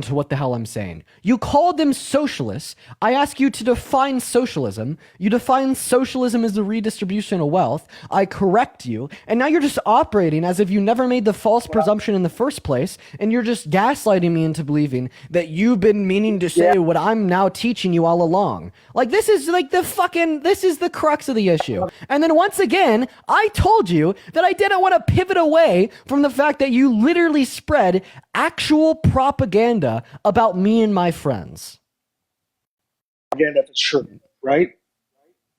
to what the hell I'm saying. You called them socialists. I ask you to define socialism. You define socialism as the redistribution of wealth. I correct you. And now you're just operating as if you never made the false presumption in the first place. And you're just gaslighting me into believing that you've been meaning to say what I'm now teaching you all along. Like, this is like this is the crux of the issue. And then once again, I told you that I didn't want to pivot away from the fact that you literally spread actual propaganda about me and my friends. Again, if it's true, right?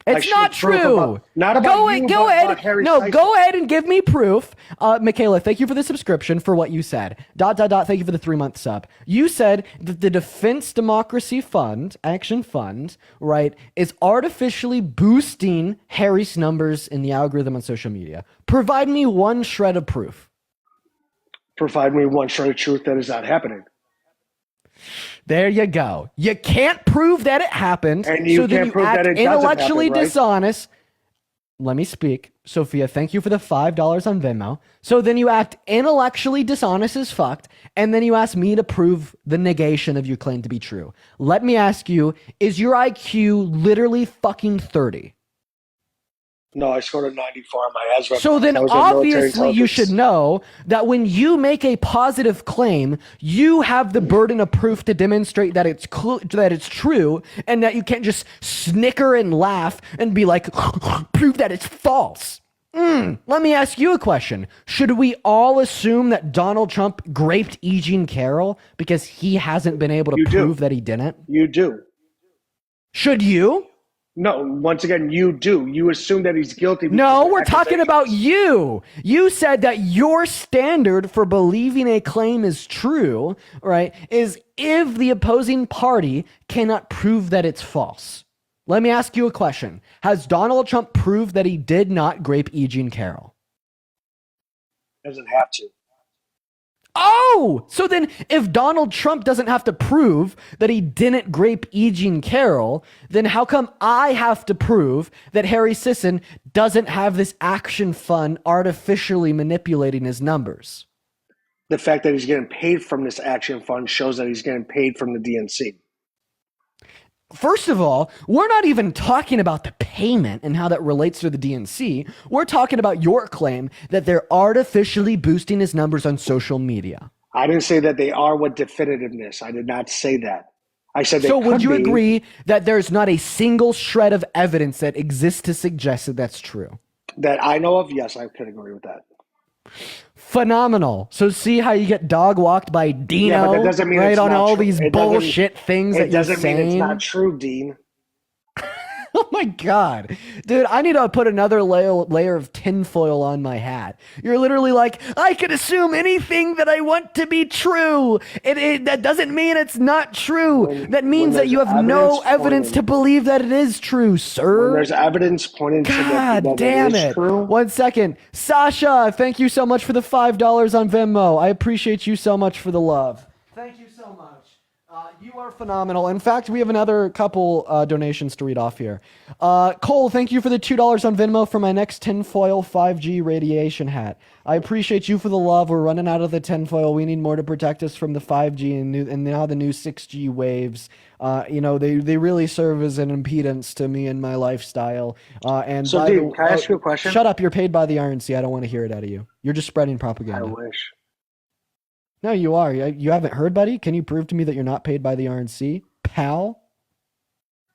It's not true. Not about you, go but ahead. about Harry No, Tyson. go ahead and give me proof. Michaela, thank you for the subscription for what you said. ... Thank you for the 3-month sub. You said that the Defense Democracy Fund, Action Fund, right, is artificially boosting Harry's numbers in the algorithm on social media. Provide me one shred of proof. Provide me one shred of truth that is not happening. There you go. You can't prove that it happened, And you so then can't you prove act that it doesn't intellectually happen, right? dishonest. Let me speak. Sophia, thank you for the $5 on Venmo. So then you act intellectually dishonest as fuck, and then you ask me to prove the negation of your claim to be true. Let me ask you, is your IQ literally fucking 30? No, I scored a 94 on my ASVAB. So then That was our military obviously you should intelligence. know that when you make a positive claim, you have the burden of proof to demonstrate that it's that it's true, and that you can't just snicker and laugh and be like, prove that it's false. Let me ask you a question. Should we all assume that Donald Trump raped E. Jean Carroll because he hasn't been able to You do. prove that he didn't? You do. Should you? No, once again, you do. You assume that he's guilty. No, because we're of talking about accusations. you. You said that your standard for believing a claim is true, right, is if the opposing party cannot prove that it's false. Let me ask you a question. Has Donald Trump proved that he did not grape E. Jean Carroll? Doesn't have to. Oh, so then if Donald Trump doesn't have to prove that he didn't grape E. Jean Carroll, then how come I have to prove that Harry Sisson doesn't have this action fund artificially manipulating his numbers? The fact that he's getting paid from this action fund shows that he's getting paid from the DNC. First of all, we're not even talking about the payment and how that relates to the DNC. We're talking about your claim that they're artificially boosting his numbers on social media. I didn't say that they are with definitiveness. I did not say that. I said they So would could you be. agree that there's not a single shred of evidence that exists to suggest that that's true? That I know of, yes, I could agree with that. Phenomenal. So see how you get dog walked by Dino, Yeah, but that doesn't mean right, it's on not all true. these It doesn't- bullshit things that It you're doesn't mean saying. it's not true, Dean. Oh my God. Dude, I need to put another layer of tinfoil on my hat. You're literally like, I can assume anything that I want to be true. That doesn't mean it's not true. That means that there's you have no evidence evidence pointing- to believe that it is true, When sir. there's evidence pointing to God that damn it is it. true. 1 second. Sasha, thank you so much for the $5 on Venmo. I appreciate you so much for the love. Thank you so much. You are phenomenal. In fact, we have another couple donations to read off here. Cole, thank you for the $2 on Venmo for my next tinfoil 5G radiation hat. I appreciate you for the love. We're running out of the tinfoil. We need more to protect us from the 5G and now the new 6G waves. They really serve as an impedance to me and my lifestyle. So, Dean, can I ask you a question? Shut up. You're paid by the RNC. I don't want to hear it out of you. You're just spreading I propaganda. wish. No, you are. You haven't heard, buddy? Can you prove to me that you're not paid by the RNC? Pal?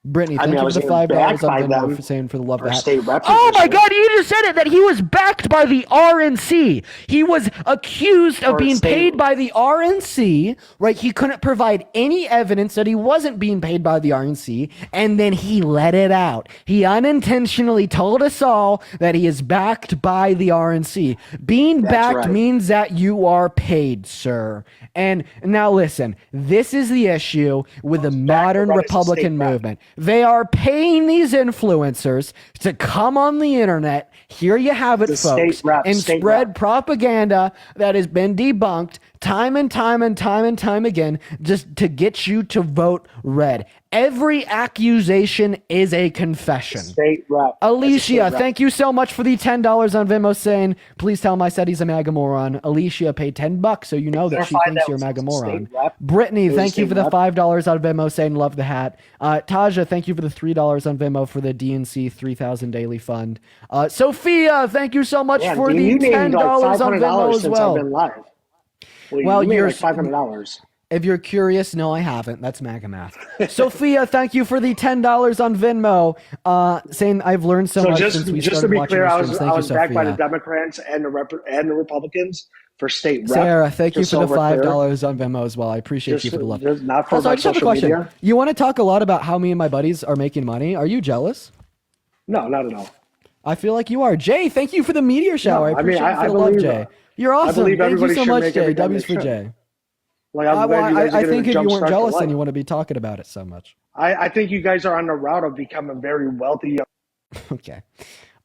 Brittany, thank I you was for the getting $5 backed on by Venmo them for saying for the love of for the hat. state rep Oh my position. God, you just said it, that he was backed by the RNC. He was accused of For being state- paid by the RNC, right? He couldn't provide any evidence that he wasn't being paid by the RNC, and then he let it out. He unintentionally told us all that he is backed by the RNC. Being backed right. means that you are paid, sir. And now listen, this is the issue with the modern run as a Republican state rep. movement. They are paying these influencers to come on the internet. Here you have it, The folks, state rep, and state spread rep. propaganda that has been debunked time and time again just to get you to vote red. Every accusation is a confession. State rep. Alicia, thank you so much for the $10 on Venmo saying, please tell him I said he's a MAGA moron. Alicia paid $10 so you know that she thinks you're a MAGA moron. Brittany, thank you for the $5 on Venmo saying love the hat. Taja, thank you for the $3 on Venmo for the DNC 3000 daily fund. Sophia, thank you so much for the $10 on Venmo as well. I've been live. Well, you're like $500. If you're curious, no, I haven't. That's MAGA math. Sophia, thank you for the $10 on Venmo, saying I've learned so much since we started watching your streams. Thank you, Sophia. backed by the Democrats and the Republicans for state rep. Sarah, thank you for the $5 on Venmo as well. I appreciate you for the love. Not for also, I just have a question. Media. You want to talk a lot about how me and my buddies are making money? Are you jealous? No, not at all. I feel like you are. Jay, thank you for the meteor shower. No, I appreciate you for the love, Jay. You're I awesome. believe Thank you everybody so should much, make Jay. everything W's they for should. Jay. Like, I'm glad you guys I are think if you weren't jumpstart jealous, the then life. you wouldn't be talking about it so much. I think you guys are on the route of becoming very wealthy. Okay.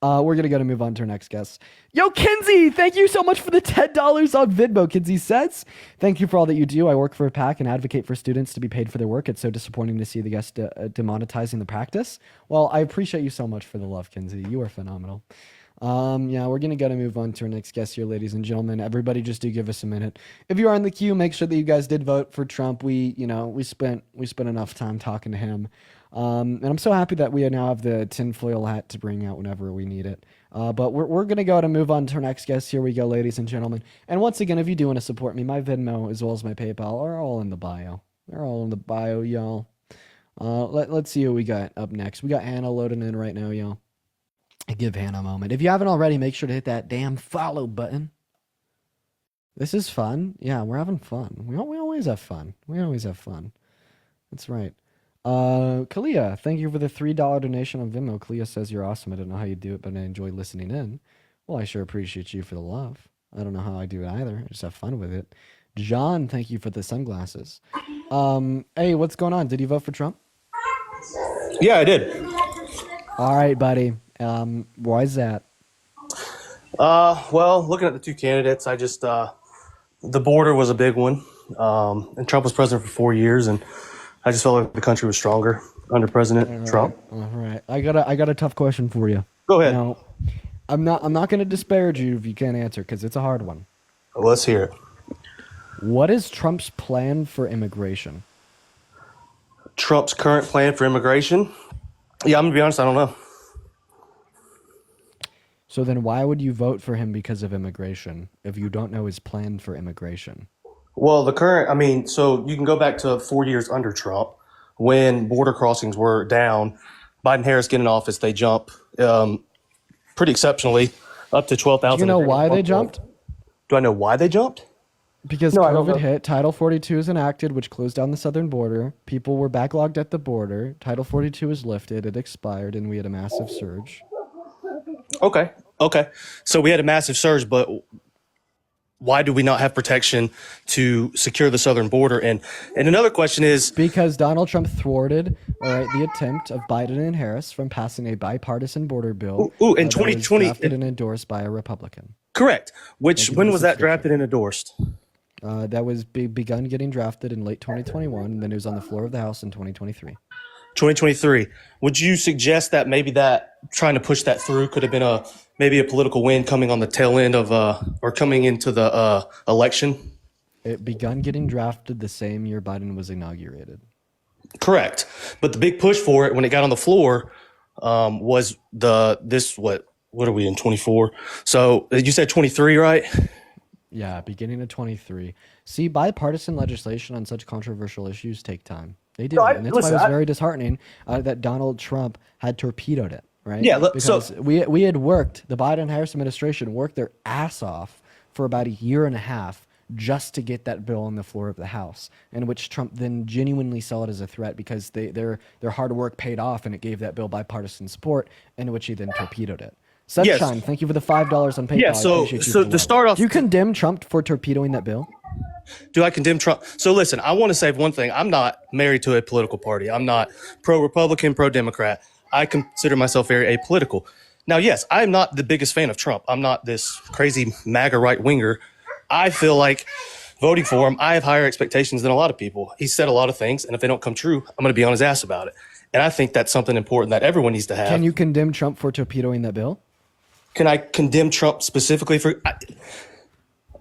We're going to move on to our next guest. Yo, Kinsey, thank you so much for the $10 on Venmo. Kinsey says, thank you for all that you do. I work for a PAC and advocate for students to be paid for their work. It's so disappointing to see the guests demonetizing the practice. Well, I appreciate you so much for the love, Kinsey. You are phenomenal. Yeah, we're going to move on to our next guest here, ladies and gentlemen. Everybody just do give us a minute. If you are in the queue, make sure that you guys did vote for Trump. We spent enough time talking to him. And I'm so happy that we now have the tinfoil hat to bring out whenever we need it. But we're going to move on to our next guest. Here we go, ladies and gentlemen. And once again, if you do want to support me, my Venmo as well as my PayPal are all in the bio. They're all in the bio, y'all. Let's see what we got up next. We got Hannah loading in right now, y'all. Give Hannah a moment. If you haven't already, make sure to hit that damn follow button. This is fun. Yeah, we're having fun. We always have fun. We always have fun. That's right. Kalia, thank you for the $3 donation on Venmo. Kalia says you're awesome. I don't know how you do it, but I enjoy listening in. Well, I sure appreciate you for the love. I don't know how I do it either. I just have fun with it. John, thank you for the sunglasses. Hey, what's going on? Did you vote for Trump? Yeah, I did. All right, buddy. Why is that? Well, looking at the two candidates, I just the border was a big one, and Trump was president for 4 years, and I just felt like the country was stronger under President Trump. All right. I got a tough question for you. Go ahead. Now, I'm not going to disparage you if you can't answer because it's a hard one. Let's hear it. What is Trump's plan for immigration? Trump's current plan for immigration? Yeah, I'm gonna be honest, I don't know. So then why would you vote for him because of immigration if you don't know his plan for immigration? Well, so you can go back to 4 years under Trump when border crossings were down. Biden Harris get in office, they jump pretty exceptionally up to 12,000. Do you know why they jumped? Do I know why they jumped? Because No, I don't COVID know. hit, Title 42 is enacted, which closed down the southern border. People were backlogged at the border. Title 42 was lifted, it expired, and we had a massive surge. Okay. So we had a massive surge, but why do we not have protection to secure the southern border? And another question is, Because Donald Trump thwarted, the attempt of Biden and Harris from passing a bipartisan border bill. Ooh, in that 2020 was drafted and endorsed by a Republican. correct? When you for was the that subscription. drafted and endorsed? That was begun getting drafted in late 2021, and then it was on the floor of the House in 2023. 2023. Would you suggest that maybe that trying to push that through could have been maybe a political win coming on the tail end of or coming into the election? It begun getting drafted the same year Biden was inaugurated. Correct. But the big push for it when it got on the floor was what are we in 24? So you said 23, right? Yeah, beginning of 23. See, bipartisan legislation on such controversial issues take time. They do. No, And that's why it was very disheartening that Donald Trump had torpedoed it, right? Yeah, because we had worked, the Biden-Harris administration worked their ass off for about a year and a half just to get that bill on the floor of the House, in which Trump then genuinely saw it as a threat because their hard work paid off and it gave that bill bipartisan support, in which he then torpedoed it. Sunshine, Yes. thank you for the $5 on PayPal. Yeah, I appreciate you so for the to love. start off- do you condemn Trump for torpedoing that bill? Do I condemn Trump? So listen, I want to say one thing. I'm not married to a political party. I'm not pro-Republican, pro-Democrat. I consider myself very apolitical. Now, yes, I'm not the biggest fan of Trump. I'm not this crazy MAGA right-winger. I feel like voting for him, I have higher expectations than a lot of people. He said a lot of things, and if they don't come true, I'm going to be on his ass about it. And I think that's something important that everyone needs to have. Can you condemn Trump for torpedoing that bill? Can I condemn Trump specifically for?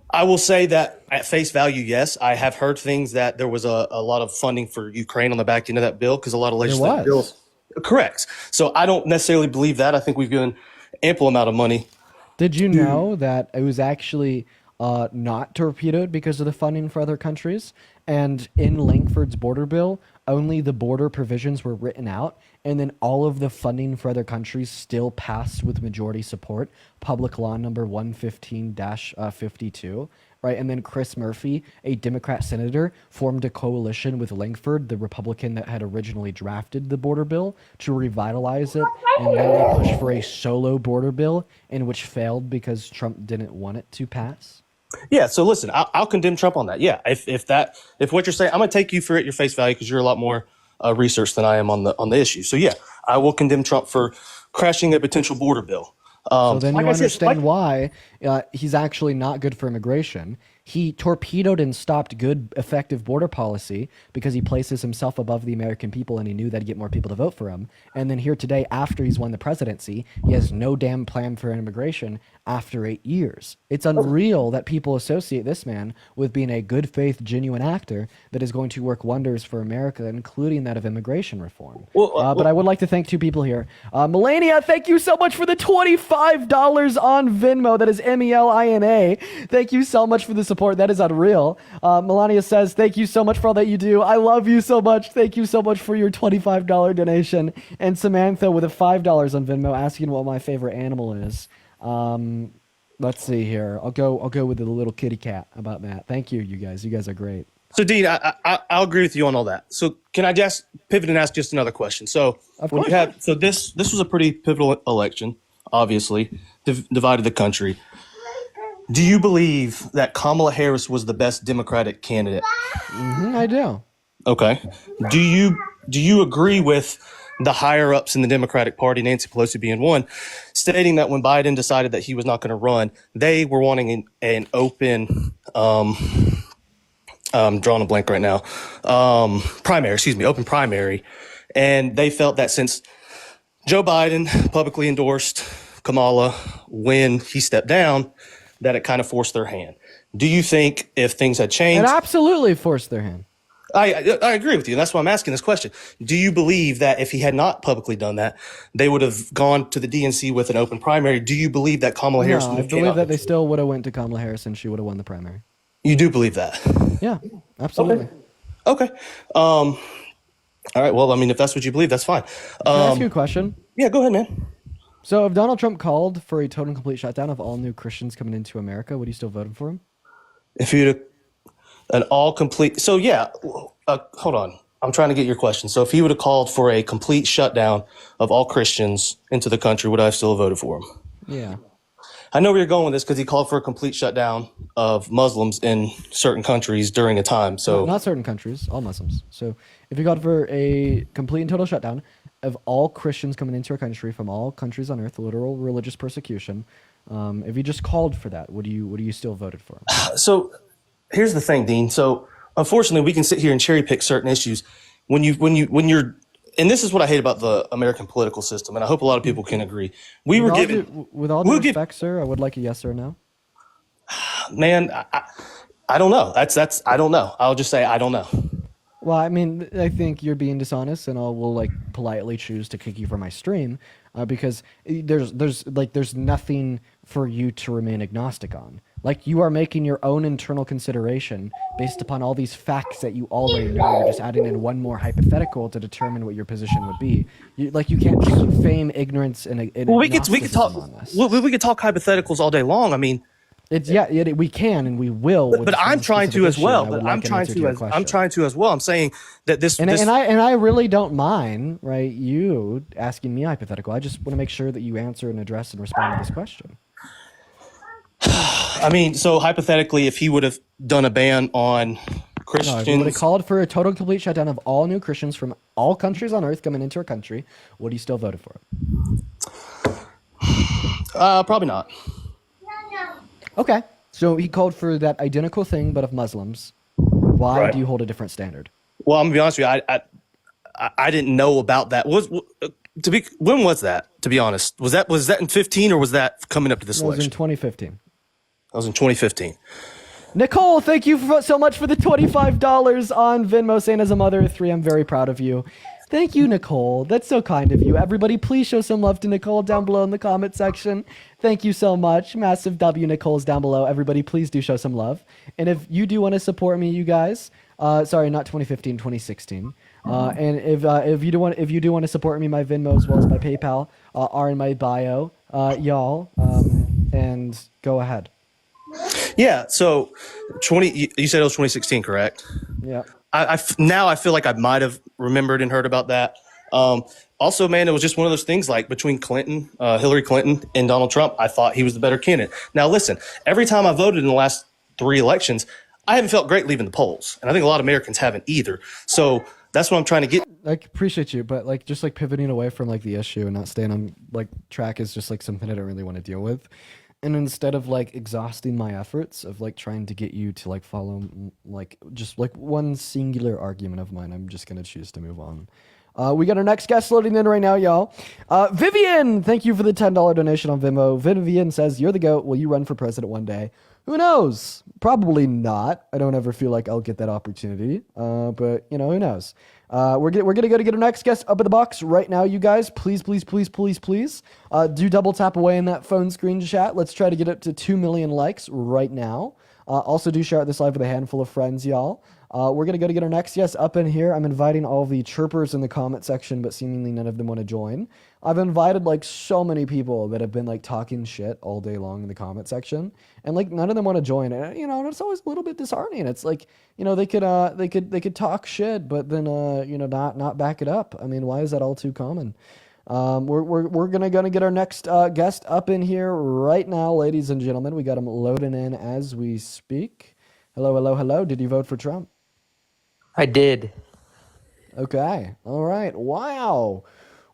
I will say that at face value, yes. I have heard things that there was a lot of funding for Ukraine on the back end of that bill because a lot of legislative bills. Correct. So I don't necessarily believe that. I think we've given ample amount of money. Did you know that it was actually not torpedoed because of the funding for other countries? And in Langford's border bill, only the border provisions were written out, and then all of the funding for other countries still passed with majority support. Public Law number 115-52, right? And then Chris Murphy, a Democrat senator, formed a coalition with Langford, the Republican that had originally drafted the border bill, to revitalize it, and then they pushed for a solo border bill, in which failed because Trump didn't want it to pass. Yeah. So listen, I'll condemn Trump on that. Yeah. If what you're saying, I'm going to take you for it, your face value, because you're a lot more research than I am on the issue. So yeah, I will condemn Trump for crashing a potential border bill. So then you like I said, understand why he's actually not good for immigration. He torpedoed and stopped good, effective border policy because he places himself above the American people and he knew that he'd get more people to vote for him. And then here today, after he's won the presidency, he has no damn plan for immigration after 8 years. It's unreal that people associate this man with being a good faith, genuine actor that is going to work wonders for America, including that of immigration reform. But I would like to thank two people here. Melania, thank you so much for the $25 on Venmo. That is MELINA. Thank you so much for the support. That is unreal. Melania says, thank you so much for all that you do. I love you so much. Thank you so much for your $25 donation. And Samantha with a $5 on Venmo asking what my favorite animal is. Let's see here. I'll go with the little kitty cat. How about that? Thank you, you guys. You guys are great. So Dean, I'll agree with you on all that. So can I just pivot and ask just another question? So when you had, so this was a pretty pivotal election, obviously, divided the country. Do you believe that Kamala Harris was the best Democratic candidate? I do. Okay. Do you agree with the higher ups in the Democratic Party, Nancy Pelosi being one, stating that when Biden decided that he was not going to run, they were wanting an open, drawing a blank right now, open primary. And they felt that since Joe Biden publicly endorsed Kamala when he stepped down, that it kind of forced their hand. Do you think if things had changed? It absolutely forced their hand. I agree with you. And that's why I'm asking this question. Do you believe that if he had not publicly done that, they would have gone to the DNC with an open primary? Do you believe that Kamala Harris would have I believe that they still would have went to Kamala Harris and she would have won the primary. You do believe that? Yeah, absolutely. Okay. All right. Well, I mean, if that's what you believe, that's fine. Can I ask you a question? Yeah, go ahead, man. So if Donald Trump called for a total and complete shutdown of all new Christians coming into America, would you still vote for him? If you'd an all complete, so yeah, hold on. I'm trying to get your question. So if he would have called for a complete shutdown of all Christians into the country, would I have still voted for him? Yeah. I know where you're going with this because he called for a complete shutdown of Muslims in certain countries during a time. So not certain countries, all Muslims. So if he called for a complete and total shutdown of all Christians coming into our country from all countries on earth, literal religious persecution, if he just called for that, would you still voted for him? So here's the thing, Dean. So unfortunately, we can sit here and cherry pick certain issues. When you're, and this is what I hate about the American political system, and I hope a lot of people can agree. With all due respect, sir, I would like a yes or no. Man, I don't know. That's I don't know. I'll just say I don't know. Well, I mean, I think you're being dishonest, and I will politely choose to kick you from my stream because there's nothing for you to remain agnostic on. Like, you are making your own internal consideration based upon all these facts that you already know. You're just adding in one more hypothetical to determine what your position would be. You can't just feign ignorance and well, we could talk hypotheticals all day long. I mean, we can and we will. But I'm trying to as well. I'm trying to as well. I'm saying that this and I really don't mind, right? You asking me a hypothetical. I just want to make sure that you answer and address and respond to this question. I mean, so hypothetically, if he would have done a ban on Christians, if he would have called for a total complete shutdown of all new Christians from all countries on earth coming into our country, would you still voted for it? Probably not. Okay. So he called for that identical thing, but of Muslims. Why Right. do you hold a different standard? Well, I'm gonna be honest with you. I didn't know about that. When was that? To be honest, was that in 15 or was that coming up to this That was in election? 2015. That was in 2015. Nicole, thank you so much for the $25 on Venmo. Saying as a mother of three, I'm very proud of you. Thank you, Nicole. That's so kind of you. Everybody, please show some love to Nicole down below in the comment section. Thank you so much. Massive W Nicole's down below. Everybody, please do show some love. And if you do want to support me, you guys, sorry, not 2015, 2016. And if you do want to support me, my Venmo as well as my PayPal are in my bio, y'all. And go ahead. Yeah. So you said it was 2016, correct? Yeah. Now I feel like I might have remembered and heard about that. Also, man, it was just one of those things like between Hillary Clinton and Donald Trump, I thought he was the better candidate. Now, listen, every time I voted in the last 3 elections, I haven't felt great leaving the polls. And I think a lot of Americans haven't either. So that's what I'm trying to get. I appreciate you, but like just like pivoting away from like the issue and not staying on like track is just like something I don't really want to deal with. And instead of like exhausting my efforts of like trying to get you to like follow like just like one singular argument of mine, I'm just gonna choose to move on. We got our next guest loading in right now, y'all. Vivian, thank you for the $10 donation on Venmo. Vivian says, "You're the GOAT. Will you run for president one day?" Who knows? Probably not. I don't ever feel like I'll get that opportunity. But you know, who knows? We're gonna go to get our next guest up in the box right now, you guys. Please, please, please, please, please. Do double tap away in that phone screen chat. Let's try to get up to 2 million likes right now. Also, do share this live with a handful of friends, y'all. We're gonna go to get our next guest up in here. I'm inviting all the chirpers in the comment section, but seemingly none of them want to join. I've invited like so many people that have been like talking shit all day long in the comment section, and like none of them want to join. And you know, it's always a little bit disheartening. It's like, you know, they could talk shit, but then you know, not back it up. I mean, why is that all too common? We're gonna get our next guest up in here right now, ladies and gentlemen. We got him loading in as we speak. Hello, hello, hello. Did you vote for Trump? I did. Okay. All right. Wow.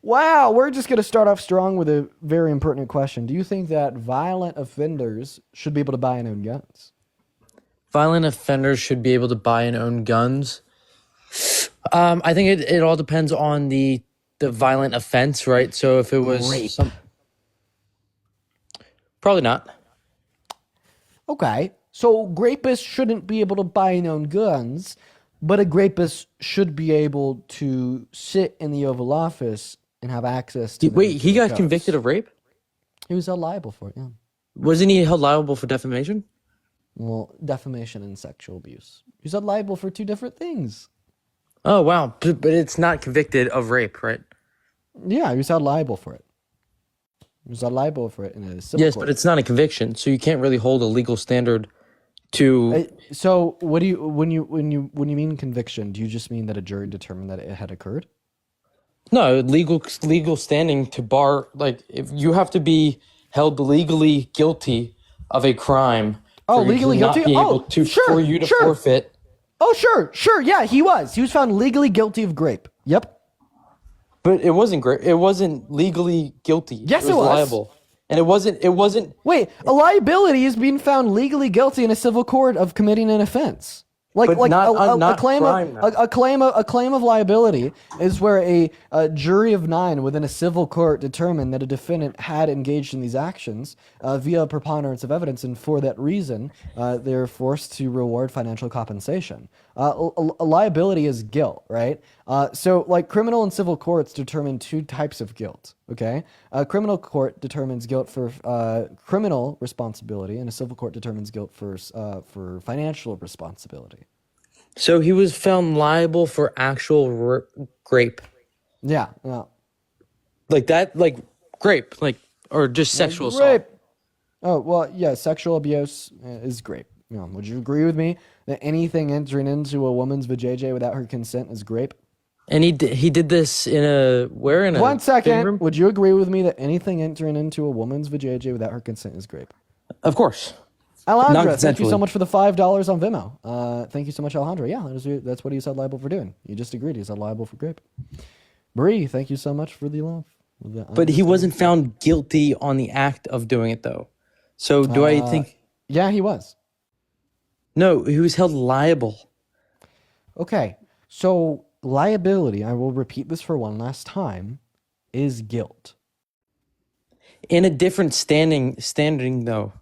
Wow. We're just going to start off strong with a very impertinent question. Do you think that violent offenders should be able to buy and own guns? Violent offenders should be able to buy and own guns. I think it all depends on the violent offense, right? So if it was Rape. probably not. Okay. So rapists shouldn't be able to buy and own guns, but a rapist should be able to sit in the Oval Office and have access to. Wait, he got convicted of rape? He was held liable for it. Yeah. Wasn't he held liable for defamation? Well, defamation and sexual abuse. He was held liable for 2 different things. Oh wow, but it's not convicted of rape, right? Yeah, he was held liable for it. He was held liable for it in a civil Yes, court. but it's not a conviction, so you can't really hold a legal standard to. So, what do you when you mean conviction? Do you just mean that a jury determined that it had occurred? No, legal standing to bar, like, if you have to be held legally guilty of a crime. Oh, for you to legally not guilty? be Oh, able to, sure, for you to sure. forfeit. Oh, sure. Yeah, he was. He was found legally guilty of grape. Yep. But it wasn't great. It wasn't legally guilty. Yes, it was. liable, and it wasn't. Wait, a liability is being found legally guilty in a civil court of committing an offense. Like, But like not- a not claim crime, of a claim of liability is where a jury of 9 within a civil court determined that a defendant had engaged in these actions via preponderance of evidence, and for that reason, they're forced to reward financial compensation. A liability is guilt, right? So, like, criminal and civil courts determine 2 types of guilt. Okay, a criminal court determines guilt for criminal responsibility, and a civil court determines guilt for financial responsibility. So he was found liable for actual rape, Yeah. like that, like grape, like, or just sexual assault. Rape. Oh, well, yeah, sexual abuse is grape. Would you agree with me that anything entering into a woman's vajayjay without her consent is grape? And he did this in a 1 fitting second. room? Would you agree with me that anything entering into a woman's vajayjay without her consent is grape? Of course. Alejandra, thank you so Non-consensually. much for the $5 on Venmo. Thank you so much, Alejandra. Yeah, that's what he's held liable for doing. You just agreed he's held liable for grape. Bree, thank you so much for the love. But he wasn't found guilty on the act of doing it, though. So do I think Yeah, he was. No, he was held liable. Okay, so liability, I will repeat this for one last time, is guilt. In a different standing though.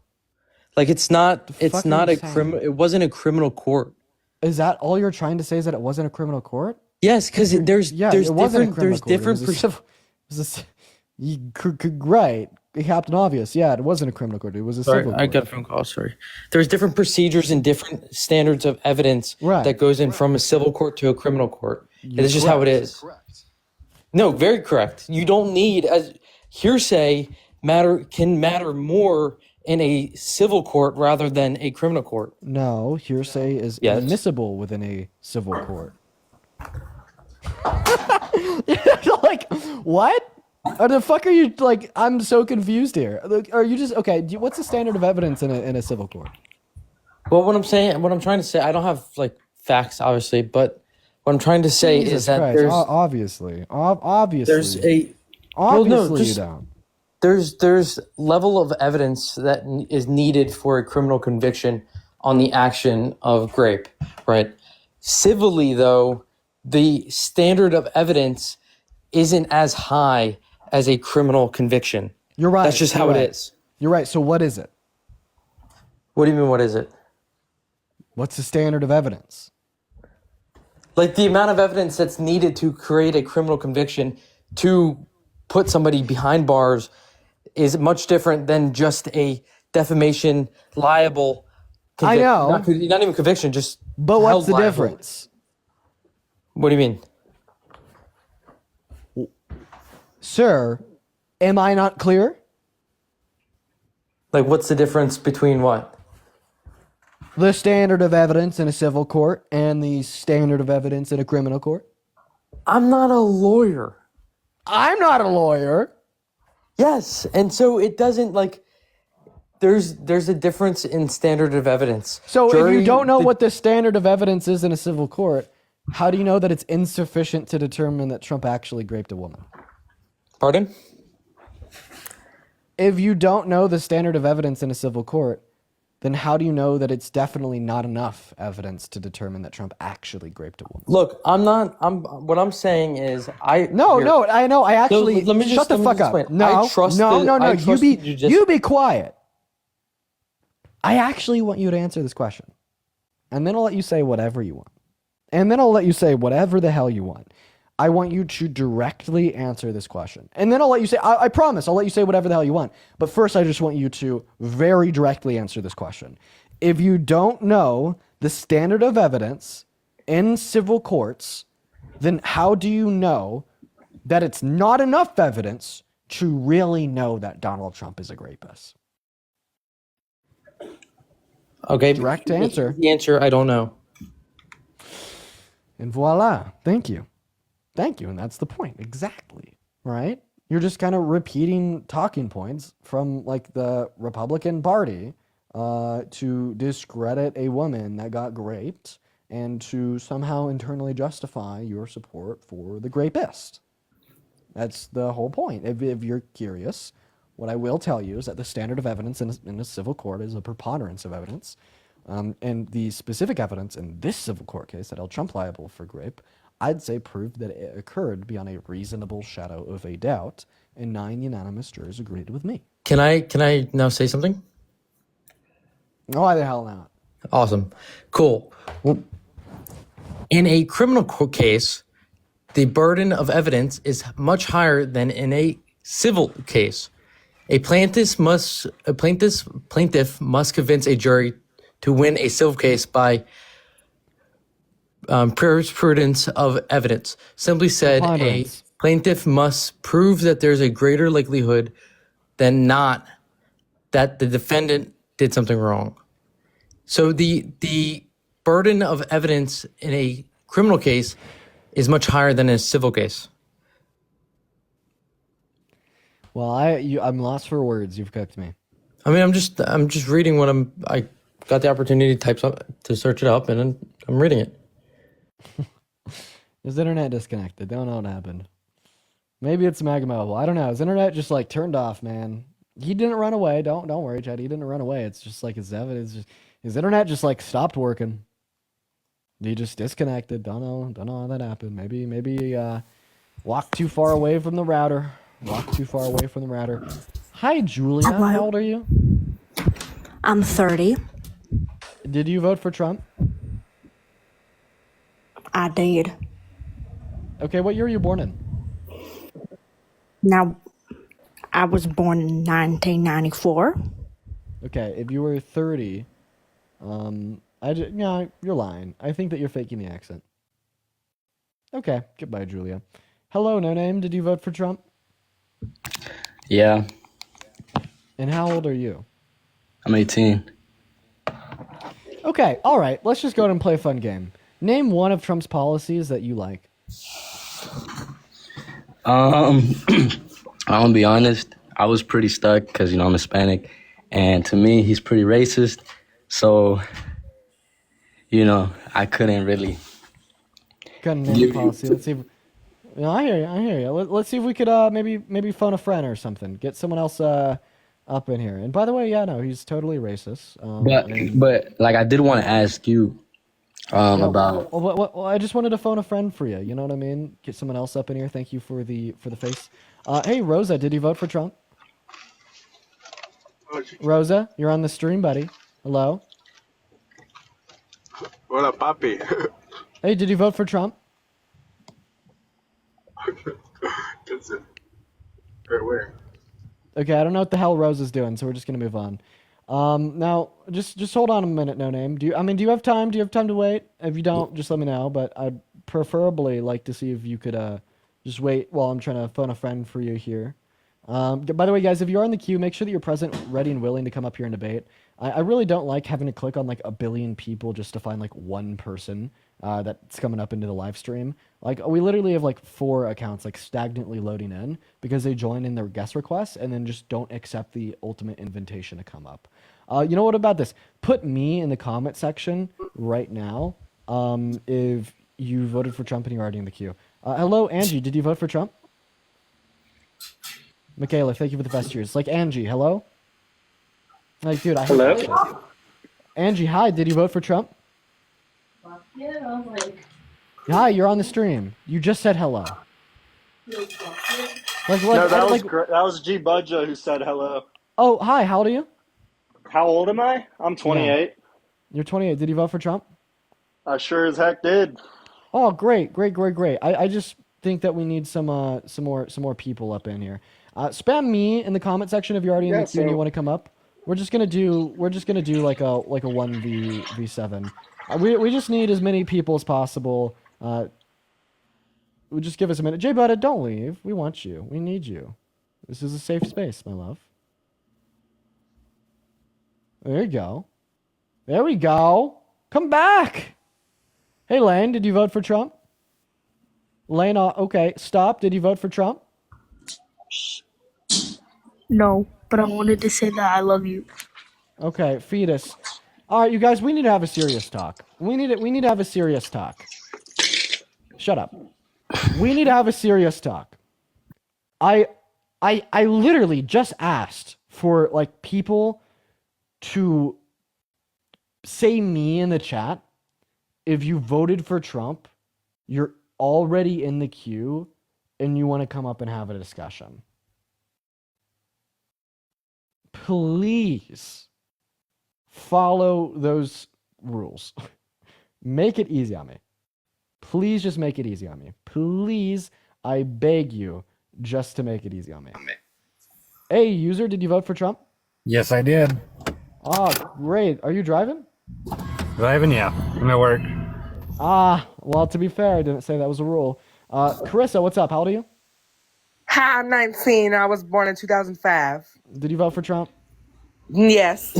Like it's not fuck are you a saying? criminal, it wasn't a criminal court. Is that all you're trying to say? Is that it wasn't a criminal court? Yes, because there's Yeah, there's it wasn't a different criminal there's court. It different was a civil. It was a, right, Captain Obvious. Yeah, it wasn't a criminal court. It was a Sorry, civil I court. got a phone call. Sorry. There's different procedures and different standards of evidence Right. that goes in from a civil court to a criminal court. And it's just how it is. No, very correct. You don't need as hearsay can matter more in a civil court rather than a criminal court. No, hearsay is Yes. admissible within a civil court. Like, what? Or the fuck are you like? I'm so confused here. Like, are you just okay? What's the standard of evidence in a civil court? Well, what I'm trying to say, I don't have like facts, obviously, but what I'm trying to say is Jesus that Christ, there's obviously, obviously, there's a well, no, obviously you just- don't. there's level of evidence that is needed for a criminal conviction on the action of grape, right? Civilly, though, the standard of evidence isn't as high as a criminal conviction. You're right. That's just how you're it right. is. You're right. So what is it? What do you mean? What is it? What's the standard of evidence? Like the amount of evidence that's needed to create a criminal conviction to put somebody behind bars is much different than just a defamation liable. I know. Not even conviction, just. But what's held the liable. difference? What do you mean? Sir, am I not clear? Like, what's the difference between what? The standard of evidence in a civil court and the standard of evidence in a criminal court? I'm not a lawyer. I'm not a lawyer. Yes, and so it doesn't like. There's a difference in standard of evidence. So if you Jury- don't know the- what the standard of evidence is in a civil court, how do you know that it's insufficient to determine that Trump actually raped a woman? Pardon? If you don't know the standard of evidence in a civil court, then how do you know that it's definitely not enough evidence to determine that Trump actually raped a woman? Look, I'm not. What I'm saying is, No, here- no, I know. I actually let me just- shut the let me fuck just up. explain. No, I trust no, the- no, no. I You trust be the judicial- you be quiet. I actually want you to answer this question, and then I'll let you say whatever you want, and then I'll let you say whatever the hell you want. I want you to directly answer this question, and then I'll let you say. I promise, I'll let you say whatever the hell you want. But first, I just want you to very directly answer this question. If you don't know the standard of evidence in civil courts, then how do you know that it's not enough evidence to really know that Donald Trump is a rapist? Okay. Direct answer. The answer, I don't know. And voila. Thank you. Thank you. And that's the point. Exactly. Right? You're just kind of repeating talking points from like the Republican Party to discredit a woman that got raped and to somehow internally justify your support for the rapist. That's the whole point. If you're curious, what I will tell you is that the standard of evidence in a civil court is a preponderance of evidence. And the specific evidence in this civil court case that held Trump liable for rape, I'd say proved that it occurred beyond a reasonable shadow of a doubt, and 9 unanimous jurors agreed with me. Can I now say something? Why the hell not? Awesome. Cool. Well, in a criminal case, the burden of evidence is much higher than in a civil case. A plaintiff must convince a jury to win a civil case by jurisprudence of evidence. Simply said, a Preponderance. plaintiff must prove that there's a greater likelihood than not that the defendant did something wrong. So the burden of evidence in a criminal case is much higher than in a civil case. Well, I'm lost for words. You've cooked me. I mean, I'm just reading what I got the opportunity to search it up, and I'm reading it. Is the internet disconnected? Don't know what happened. Maybe it's Magma Mobile. I don't know. Is internet just like turned off, man? He didn't run away. Don't worry, Chad. He didn't run away. It's just like his evidence. His internet just like stopped working. He just disconnected. Don't know how that happened. Maybe walked too far away from the router. Hi, Julia. Hello. How old are you? I'm 30. Did you vote for Trump? I did. Okay, what year were you born in? Now, I was born in 1994. Okay, if you were 30, yeah, you're lying. I think that you're faking the accent. Okay, goodbye, Julia. Hello, no name. Did you vote for Trump? Yeah, And how old are you? I'm 18. Okay, all right. Let's just go ahead and play a fun game. Name one of Trump's policies that you like. I'm gonna be honest. I was pretty stuck because I'm Hispanic, and to me, he's pretty racist. So, I couldn't really. Got a name policy. Let's see. I hear you. Let's see if we could maybe phone a friend or something. Get someone else up in here. And by the way, yeah, no, he's totally racist. But like, I did want to ask you about. Well, I just wanted to phone a friend for you. You know what I mean? Get someone else up in here. Thank you for the face. Hey, Rosa, did you vote for Trump? Rosa, you're on the stream, buddy. Hello. What up, papi? Hey, did you vote for Trump? Where? Okay, I don't know what the hell Rosa's doing, so we're just gonna move on. Now, just hold on a minute, no name. Do you have time? Do you have time to wait? If you don't, just let me know. But I'd preferably like to see if you could just wait while I'm trying to phone a friend for you here. By the way, guys, if you are in the queue, make sure that you're present, ready, and willing to come up here and debate. I really don't like having to click on like a billion people just to find like one person that's coming up into the live stream. Like we literally have like 4 accounts like stagnantly loading in because they join in their guest requests and then just don't accept the ultimate invitation to come up. You know what about this? Put me in the comment section right now if you voted for Trump and you're already in the queue. Hello, Angie. Did you vote for Trump? Michaela, thank you for the best cheers. Like Angie, hello? Like, dude, I hate that shit. Angie, hi. Did you vote for Trump? Yeah, Hi, you're on the stream. You just said hello. No, that was that was G Budja who said hello. Oh, hi. How old are you? How old am I? I'm 28. You're 28. Did you vote for Trump? I sure as heck did. Oh, great. I just think that we need some more people up in here. Spam me in the comment section if you're already in the queue and you want to come up. We're just gonna do like a 1v7. We just need as many people as possible. Just give us a minute. Jay Budda, don't leave. We want you. We need you. This is a safe space, my love. There you go. There we go. Come back. Hey, Lane, did you vote for Trump? Lane, okay. Stop. Did you vote for Trump? No, but I wanted to say that I love you. Okay, fetus. All right, you guys, we need to have a serious talk. We need to have a serious talk. Shut up. We need to have a serious talk. I literally just asked for like people to say me in the chat if you voted for Trump, you're already in the queue and you want to come up and have a discussion. Please follow those rules. Make it easy on me. Please just make it easy on me. Please, I beg you, just to make it easy on me. Hey, user, did you vote for Trump? Yes, I did. Oh, great. Are you driving? Driving, yeah. I'm at work. Well, to be fair, I didn't say that was a rule. Carissa, what's up? How old are you? Hi, I'm 19. I was born in 2005. Did you vote for Trump? Yes.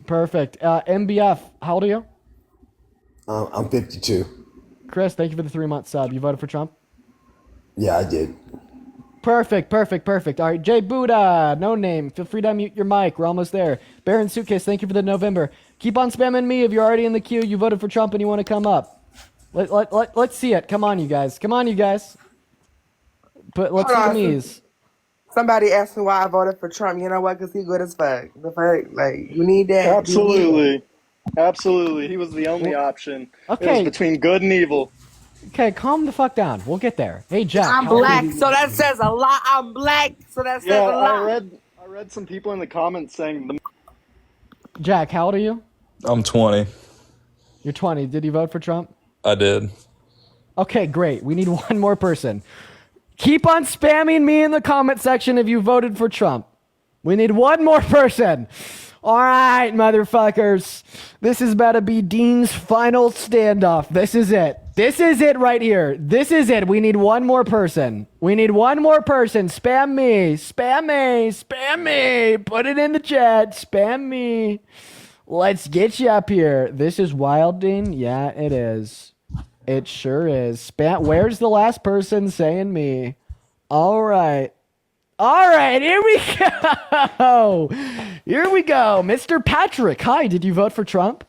Perfect. MBF, how old are you? I'm 52. Chris, thank you for the 3-month sub. You voted for Trump? Yeah, I did. Perfect. All right, Jay Buddha, no name. Feel free to unmute your mic. We're almost there. Baron Suitcase, thank you for the November. Keep on spamming me if you're already in the queue. You voted for Trump and you want to come up. Let's see it. Come on, you guys. But let's see the me's. Somebody asked me why I voted for Trump. You know what? Because he good as fuck. The fuck? Like, you need that. Absolutely. Absolutely. He was the only option. It was Okay. between good and evil. Okay, calm the fuck down. We'll get there. Hey, Jack. I'm how old are black, you? so that says a lot. I'm black, so that says Yeah, a lot. I read some people in the comments saying the Jack, how old are you? I'm 20. You're 20. Did you vote for Trump? I did. Okay, great. We need one more person. Keep on spamming me in the comment section if you voted for Trump. We need one more person. All right, motherfuckers. This is about to be Dean's final standoff. This is it. This is it right here. This is it. We need one more person. We need one more person. Spam me. Spam me. Spam me. Put it in the chat. Spam me. Let's get you up here. This is wild, Dean. Yeah, it is. It sure is. Spam. Where's the last person saying me? All right. All right, here we go. Here we go. Mr. Patrick, hi, did you vote for Trump?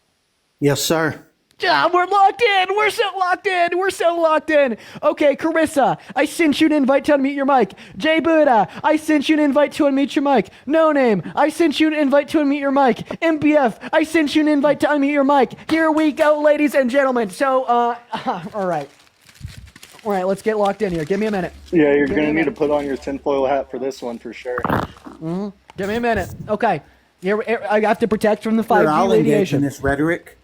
Yes, sir. Yeah, we're locked in. We're so locked in. We're so locked in. Okay, Carissa, I sent you an invite to unmute your mic. Jay Buddha, I sent you an invite to unmute your mic. No Name, I sent you an invite to unmute your mic. MPF, I sent you an invite to unmute your mic. Here we go, ladies and gentlemen. So, all right. All right, let's get locked in here. Give me a minute. Yeah, you're going to need to put on your tinfoil hat for this one for sure. Give me a minute. Okay. Here, I have to protect from the 5G radiation. this rhetoric.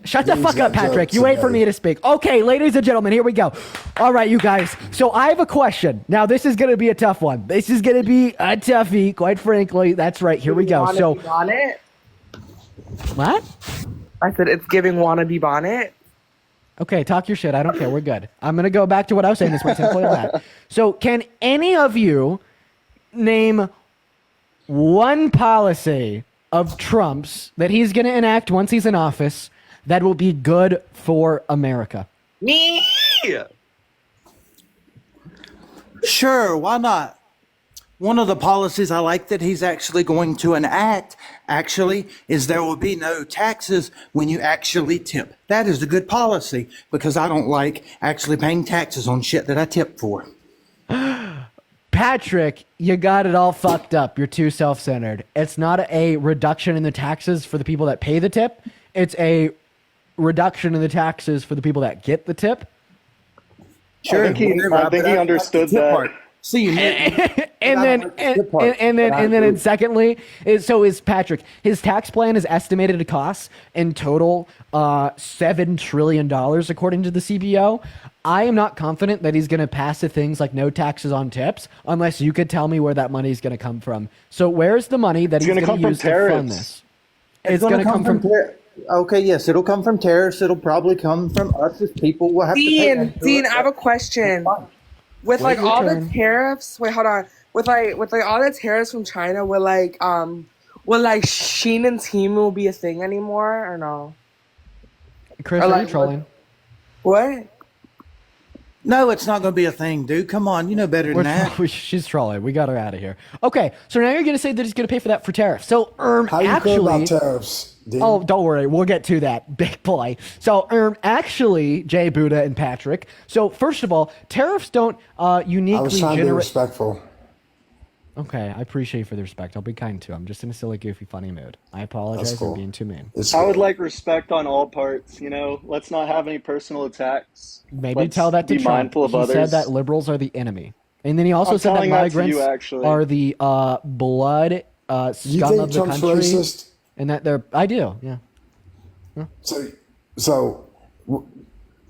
Shut the Dean's fuck up, got Patrick. jokes You wait for today. me to speak. Okay, ladies and gentlemen, here we go. All right, you guys. So I have a question. Now, this is going to be a tough one. This is going to be a toughie, quite frankly. That's right. Here we go. So, Bonnet? what? I said it's giving wannabe bonnet. Okay, talk your shit. I don't care. We're good. I'm going to go back to what I was saying this way. That. So, can any of you name one policy of Trump's that he's going to enact once he's in office that will be good for America? Me. Sure, why not? One of the policies I like that he's actually going to enact, is there will be no taxes when you actually tip. That is a good policy because I don't like actually paying taxes on shit that I tip for. Patrick, you got it all fucked up. You're too self-centered. It's not a reduction in the taxes for the people that pay the tip. It's a reduction in the taxes for the people that get the tip. Sure, I think he understood that. See, and then secondly, is Patrick, his tax plan is estimated to cost in total $7 trillion according to the CBO. I am not confident that he's going to pass the things like no taxes on tips unless you could tell me where that money is going to come from. So where's the money that he's going to use to fund this? It's going to come from okay, yes, it'll come from tariffs. It'll probably come from us as people. Will have to pay. Dean, I have a question. With like all the tariffs, wait, hold on. With like all the tariffs from China, will Shein and Temu be a thing anymore or no? Chris, are you trolling? What? No, it's not going to be a thing, dude. Come on, you know better than that. She's trolling. We got her out of here. Okay, so now you're going to say that he's going to pay for that for tariffs. So, How you actually, feel about tariffs, Dean? oh, don't worry, we'll get to that, big boy. So, actually, Jay, Buddha, and Patrick. So, first of all, tariffs don't uniquely I was trying to be generate. respectful. Okay, I appreciate you for the respect. I'll be kind too. I'm just in a silly, goofy, funny mood. I apologize That's cool. for being too mean. I would like respect on all parts, you know? Let's not have any personal attacks. Maybe Let's tell that to be Trump. mindful of He others. said that liberals are the enemy. And then he also I'm said that telling that to migrants you, actually. are the blood You scum think of the Trump's country. racist? And that they're, I do, yeah.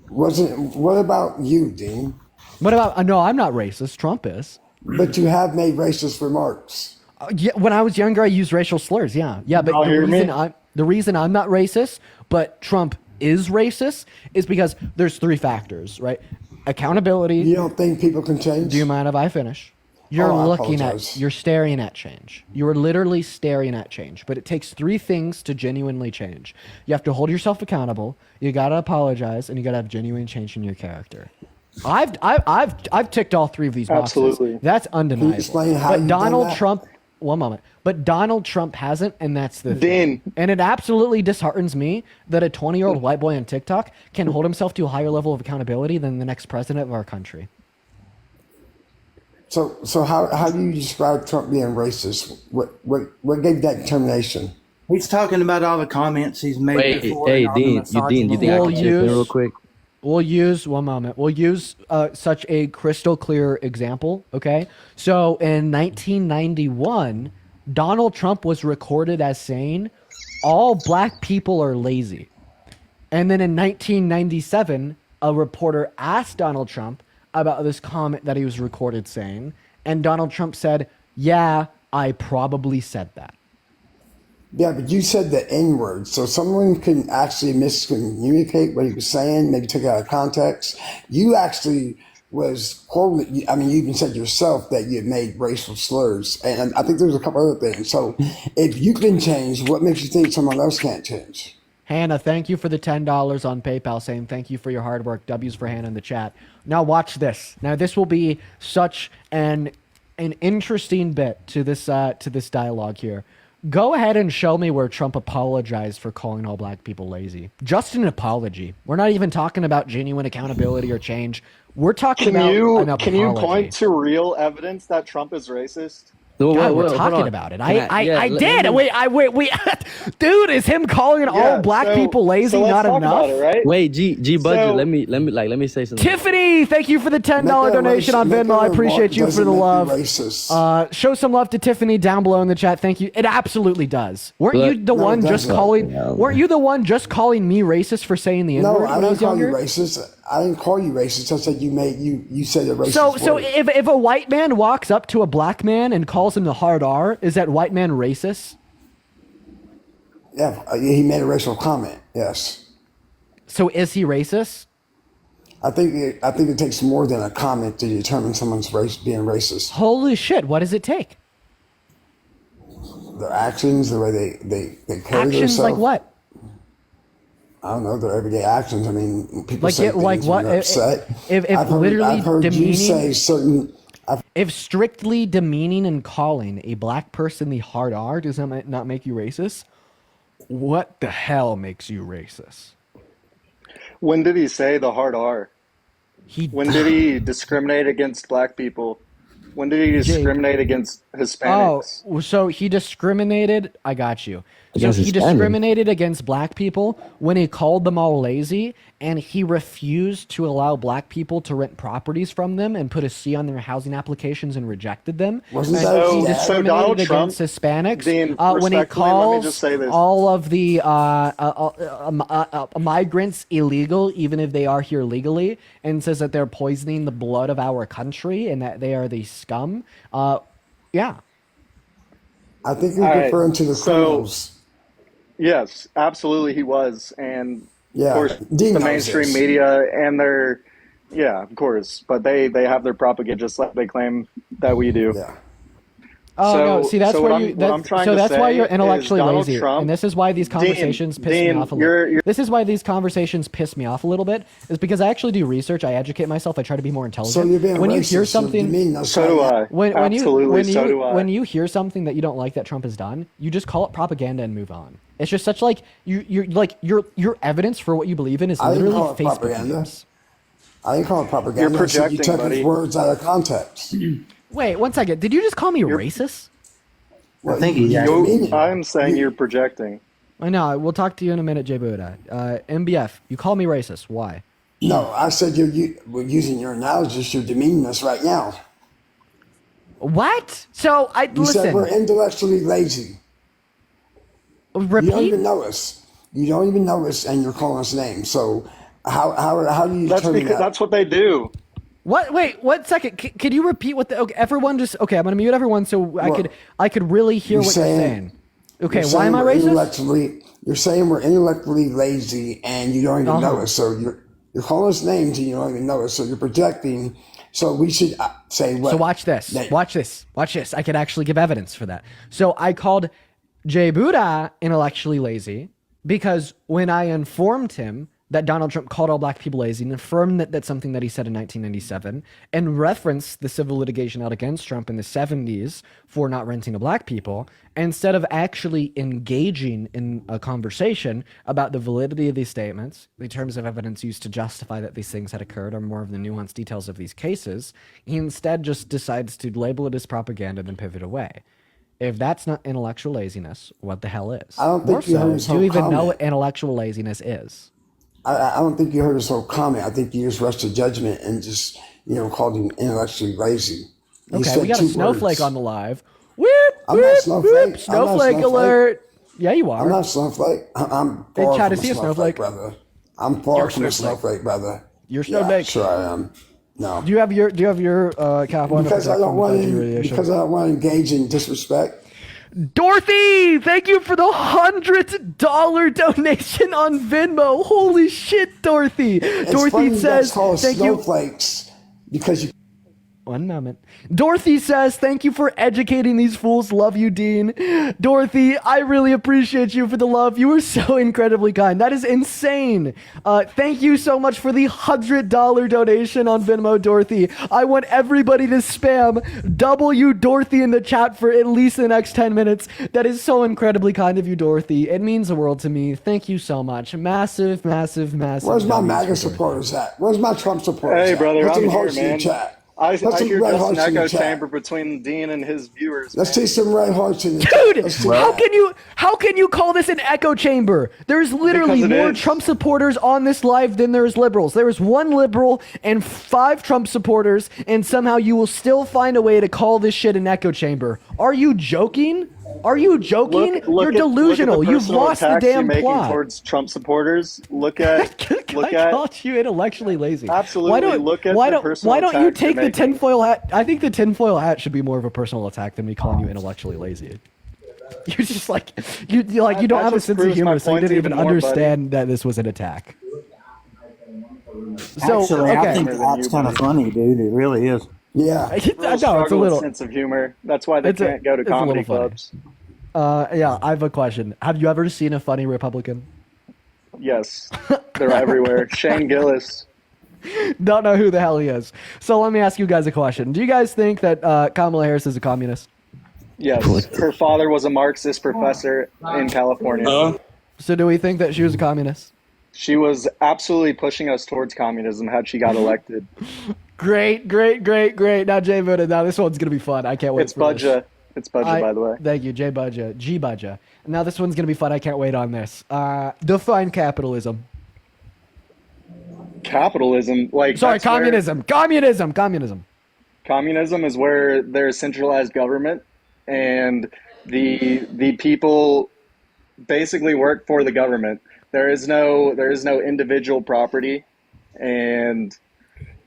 What about you, Dean? What about, no, I'm not racist. Trump is. But you have made racist remarks. Yeah, when I was younger, I used racial slurs. Yeah, but the reason I'm not racist, but Trump is racist, is because there's three factors, right? Accountability. You don't think people can change? Do you mind if I finish? You're I looking apologize. you're staring at change. You are literally staring at change. But it takes three things to genuinely change. You have to hold yourself accountable. You gotta apologize, and you gotta have genuine change in your character. I've ticked all three of these boxes. Absolutely. That's undeniable. explain how but you've Donald done that? Trump, one moment. But Donald Trump hasn't, and that's the thing. Dean. And it absolutely disheartens me that a 20-year-old white boy on TikTok can hold himself to a higher level of accountability than the next president of our country. So how do you describe Trump being racist? What gave that determination? He's talking about all the comments he's made Wait, before. hey, and all the Dean, you think I We'll can chip in use- real quick? We'll use one moment. We'll use such a crystal clear example. Okay. So in 1991, Donald Trump was recorded as saying, all black people are lazy. And then in 1997, a reporter asked Donald Trump about this comment that he was recorded saying. And Donald Trump said, yeah, I probably said that. Yeah, but you said the N word, so someone can actually miscommunicate what he was saying, maybe take it out of context. You actually was quoted. I mean, you even said yourself that you had made racial slurs, and I think there's a couple other things. So, if you can change, what makes you think someone else can't change? Hannah, thank you for the $10 on PayPal, saying thank you for your hard work. W's for Hannah in the chat. Now watch this. Now this will be such an interesting bit to this dialogue here. Go ahead and show me where Trump apologized for calling all black people lazy. Just an apology. We're not even talking about genuine accountability or change. We're talking about an apology. Can you point to real evidence that Trump is racist? No, God, wait, we're hold talking on. about it. Can I let did. me- Wait. Dude, is him calling all black people lazy so let's not talk enough? about it, right? Wait, G budget. So- let me say something. Tiffany, thank you for the $10 Make that donation on make Venmo. I that appreciate you for doesn't the make you love. racist. Show some love to Tiffany down below in the chat. Thank you. It absolutely does. Weren't Look- you the No, it one just doesn't. calling? No. Weren't you the one just calling me racist for saying the N No, word I when I was didn't call you younger? racist. I didn't call you racist. I said you said a racist So word. if a white man walks up to a black man and calls him the hard R, is that white man racist? Yeah, he made a racial comment. Yes, So is he racist? I think it takes more than a comment to determine someone's race being racist. Holy shit! What does it take? Their actions, the way they carry Actions themselves. like what? I don't know, their everyday actions. I mean, people Like say it- like things what- when they're upset. if I've heard, literally I've heard you demeaning- say certain. If strictly demeaning and calling a black person the hard R does not make you racist, what the hell makes you racist? When did he say the hard R? When did he discriminate against black people? When did he discriminate against Hispanics? Oh, so he discriminated. I got you. Against So he Hispanics. discriminated against black people when he called them all lazy, and he refused to allow black people to rent properties from them and put a C on their housing applications and rejected them. Wasn't And that he his dad? discriminated So Donald Trump, against Hispanics Dean, when he respectfully, let me calls just say this. all of the migrants illegal, even if they are here legally, and says that they're poisoning the blood of our country and that they are the scum. Yeah. I think you're All right, referring to the so- criminals. Yes, absolutely he was. And Yeah, of course Dean the knows mainstream this. media and their, yeah, of course. But they have their propaganda just like they claim that we do. Yeah. Oh no! So- See, that's so where what you. I'm- what I'm That's, trying so to that's why say you're is intellectually Donald lazy, Trump- and this is why these conversations piss me Dean, off a little. you're- This is why these conversations piss me off a little bit. Is because I actually do research. I educate myself. I try to be more intelligent. So you're being when racist. you hear You're something, demeaning us So do right now. I. when Absolutely, you so do I. when you hear something that you don't like that Trump has done, you just call it propaganda and move on. It's just such like you're like your evidence for what you believe in is I didn't literally call it Facebook propaganda. views. I didn't call it propaganda. You're I said you projecting, took his buddy. words out of context. Wait, one second. Did you just call me racist? Well, think you- he you actually- demean it. I'm saying you're projecting. I know. We'll talk to you in a minute, Jay Buddha. MBF, you call me racist. Why? No, I said we're using your analogies. You're demeaning us right now. What? So I You said we're listen. intellectually lazy. You don't Repeat. even know us. You don't even know us, and you're calling us names. So how do you That's determine because that? that's what they do. What? Wait, 1 second. Can you repeat what the? Okay, everyone just. Okay, I'm gonna mute everyone so I could really hear You're what you're saying- saying. Okay, You're why am saying I we're racist? intellectually- You're saying we're intellectually lazy, and you don't even know Uh-huh. us. So you're calling us names, and you don't even know us. So you're projecting. So we should say what? So watch this. That- Watch this. Watch this. I could actually give evidence for that. So I called Jay Buddha intellectually lazy because when I informed him that Donald Trump called all black people lazy and affirmed that that's something that he said in 1997 and referenced the civil litigation out against Trump in the 70s for not renting to black people, instead of actually engaging in a conversation about the validity of these statements, the terms of evidence used to justify that these things had occurred, or more of the nuanced details of these cases, he instead just decides to label it as propaganda and then pivot away. If that's not intellectual laziness, what the hell is? I don't think you heard his do you whole even know comment. what intellectual laziness is? I don't think you heard his whole comment. I think you just rushed to judgment and just, called him intellectually lazy. He Okay, said we got a 2 snowflake words. on the live. Whoop, I'm whoop, not snowflake. whoop, I'm not snowflake snowflake. alert. Yeah, you I'm are. not snowflake. I'm Hey, far Chad, from is he a snowflake, snowflake? brother. I'm far You're a from a snowflake. snowflake, brother. You're a Yeah, snowflake. sure I am. No. Do you have your cap on? Because I don't want to engage in disrespect. Dorothy, thank you for the $100 donation on Venmo. Holy shit, Dorothy. It's Dorothy funny you guys says, call us thank you. snowflakes because you. One moment. Dorothy says, thank you for educating these fools. Love you, Dean. Dorothy, I really appreciate you for the love. You were so incredibly kind. That is insane. Thank you so much for the $100 donation on Venmo, Dorothy. I want everybody to spam W Dorothy in the chat for at least the next 10 minutes. That is so incredibly kind of you, Dorothy. It means the world to me. Thank you so much. Massive, massive, massive. Where's my W's MAGA for Dorothy. supporters at? Where's my Trump supporters Hey, at? brother, Put some I'm here, hearts in the man. chat. I Put some hear red just an hearts in the echo chat. chamber between Dean and his viewers. Let's man. see some red hearts in the Dude, chat. Let's see how that. can you call this an echo chamber? There's literally Because it more is. Trump supporters on this live than there is liberals. There is 1 liberal and 5 Trump supporters, and somehow you will still find a way to call this shit an echo chamber. Are you joking? Are you joking? You're delusional. You've lost the damn plot. Towards Trump supporters. Look at I called you intellectually lazy. Absolutely. Why don't, Look at why the don't, personal why don't you attacks you're take the making. tinfoil hat? I think the tinfoil hat should be more of a personal attack than me calling you intellectually lazy. You're just like you don't That have a just sense of proves my humor, so you point didn't even even more, understand that this was an attack. So Actually, okay, I think that's kind of funny, dude. It really is. Yeah. I know it's a Struggle with little. sense of humor. That's why they It's a- can't go to it's a little comedy funny. clubs. Yeah, I have a question. Have you ever seen a funny Republican? Yes, they're everywhere. Shane Gillis. Don't know who the hell he is. So let me ask you guys a question. Do you guys think that Kamala Harris is a communist? Yes, her father was a Marxist professor in California. So do we think that she was a communist? She was absolutely pushing us towards communism had she got elected. Great. Now Jay voted. Now this one's gonna be fun. I can't wait. It's for this. Budja. It's Budja, by the way. Thank you, Jay Budja. G Budja. Now this one's gonna be fun. I can't wait on this. Define capitalism. Capitalism, like Sorry, that's where- communism. Communism is where there's centralized government and the people basically work for the government. There is no individual property, and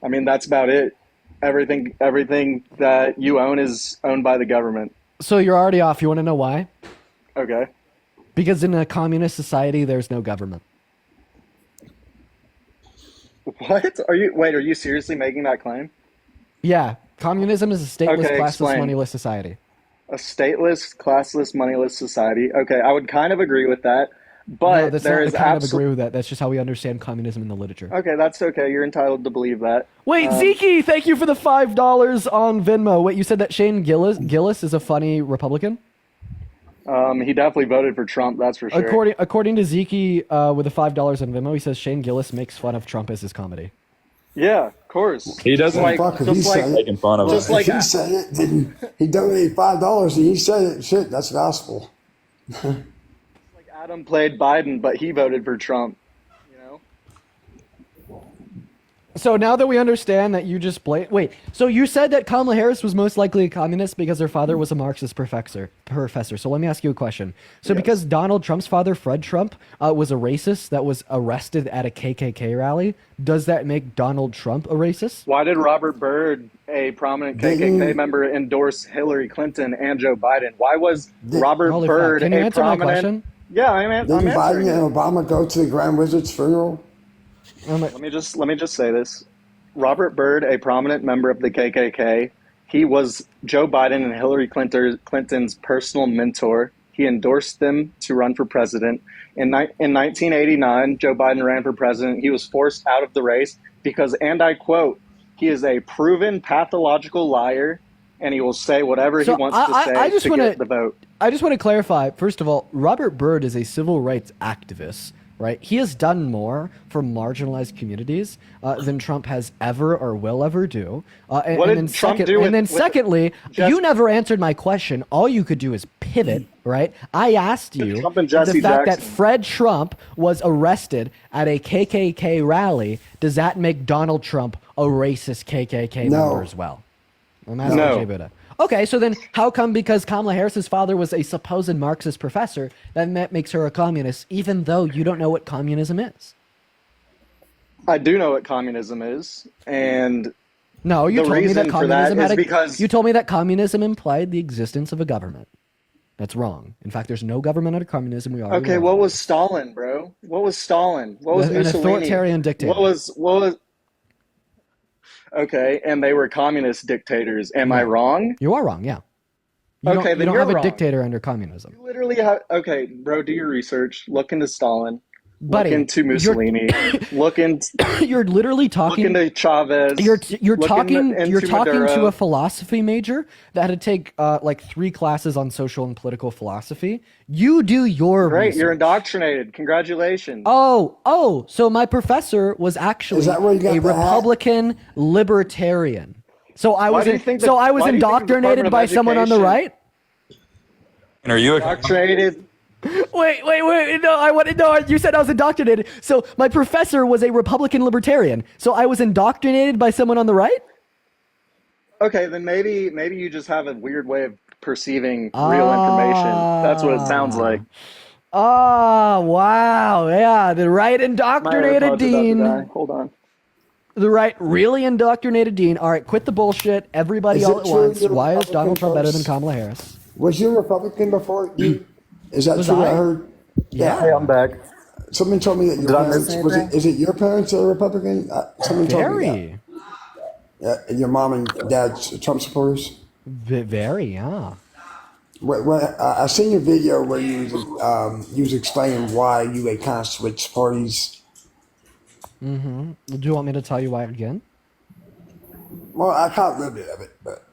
I mean that's about it. Everything that you own is owned by the government. So you're already off. You want to know why? Okay. Because in a communist society, there's no government. What? Are you seriously making that claim? Yeah, communism is a stateless, Okay, classless, explain. moneyless society. A stateless, classless, moneyless society. Okay, I would kind of agree with that, but No, that's there not is the kind of absolutely agree with that. That's just how we understand communism in the literature. okay. That's okay. You're entitled to believe that. Wait, Zeke, thank you for the $5 on Venmo. Wait, you said that Shane Gillis is a funny Republican? He definitely voted for Trump. That's for sure. According to Zeke, with the $5 on Venmo, he says Shane Gillis makes fun of Trump as his comedy. Yeah, of course. He doesn't Like, Fuck, if just he like, said it. making fun of just us. like If he said it, then he donated $5 and he said it. Shit, that's gospel. Adam played Biden, but he voted for Trump. You know. So now that we understand that you just wait, so you said that Kamala Harris was most likely a communist because her father was a Marxist professor. So let me ask you a question. So because Donald Trump's father, Fred Trump, was a racist that was arrested at a KKK rally, does that make Donald Trump a racist? Why did Robert Byrd, a prominent KKK member, endorse Hillary Clinton and Joe Biden? Why was Robert Holy fuck. Byrd Can you a answer my prominent? question? Yeah, I'm Didn't answering Biden it. and Obama go to the Grand Wizard's funeral? Let me just say this. Robert Byrd, a prominent member of the KKK, he was Joe Biden and Hillary Clinton's personal mentor He endorsed them to run for president. In 1989, Joe Biden ran for president. He was forced out of the race because, and I quote, he is a proven pathological liar, and he will say whatever he wants to say to get the vote. I just want to clarify, first of all, Robert Byrd is a civil rights activist, right? He has done more for marginalized communities than Trump has ever or will ever do. Secondly, you never answered my question. All you could do is pivot, right? I asked you the fact that Fred Trump was arrested at a KKK rally. Does that make Donald Trump a racist KKK member as well? I'm asking Jay Buddha. Okay, so then how come because Kamala Harris's father was a supposed Marxist professor, that makes her a communist, even though you don't know what communism is? I do know what communism is, and no, you told me that communism because you told me that communism implied the existence of a government. That's wrong. In fact, there's no government under communism. We are okay. What was Stalin, bro? What was Stalin? What was Mussolini? An authoritarian dictator. What was? Okay, and they were communist dictators. Am I wrong? You are wrong, yeah. You don't have wrong. a dictator under communism. You literally have... Okay, bro, do your research. Look into Stalin. Buddy, look into Mussolini. Look into... You're literally talking... Look into Chavez. You're talking Maduro. to a philosophy major that had to take like 3 classes on social and political philosophy. You do your research. You're indoctrinated. Congratulations. Oh, so my professor was actually a Republican libertarian. So I was indoctrinated by someone on the right? And are you indoctrinated? Wait. No, you said I was indoctrinated. So my professor was a Republican libertarian. So I was indoctrinated by someone on the right? Okay, then maybe you just have a weird way of perceiving real information. That's what it sounds like. Oh, wow. Yeah, the right indoctrinated dean. Hold on. The right really indoctrinated dean. All right, quit the bullshit. Everybody all at once. Why is Donald Trump better than Kamala Harris? Was you a Republican before? Is that true? I heard. Yeah. Hey, I'm back. Someone told me that your parents is it your parents that are Republican? Someone told me that. Your mom and dad's Trump supporters. Very, yeah. Well, I seen your video where you was explaining why you had kind of switched parties. Mm-hmm. Do you want me to tell you why again? Well, I caught a little bit of it, but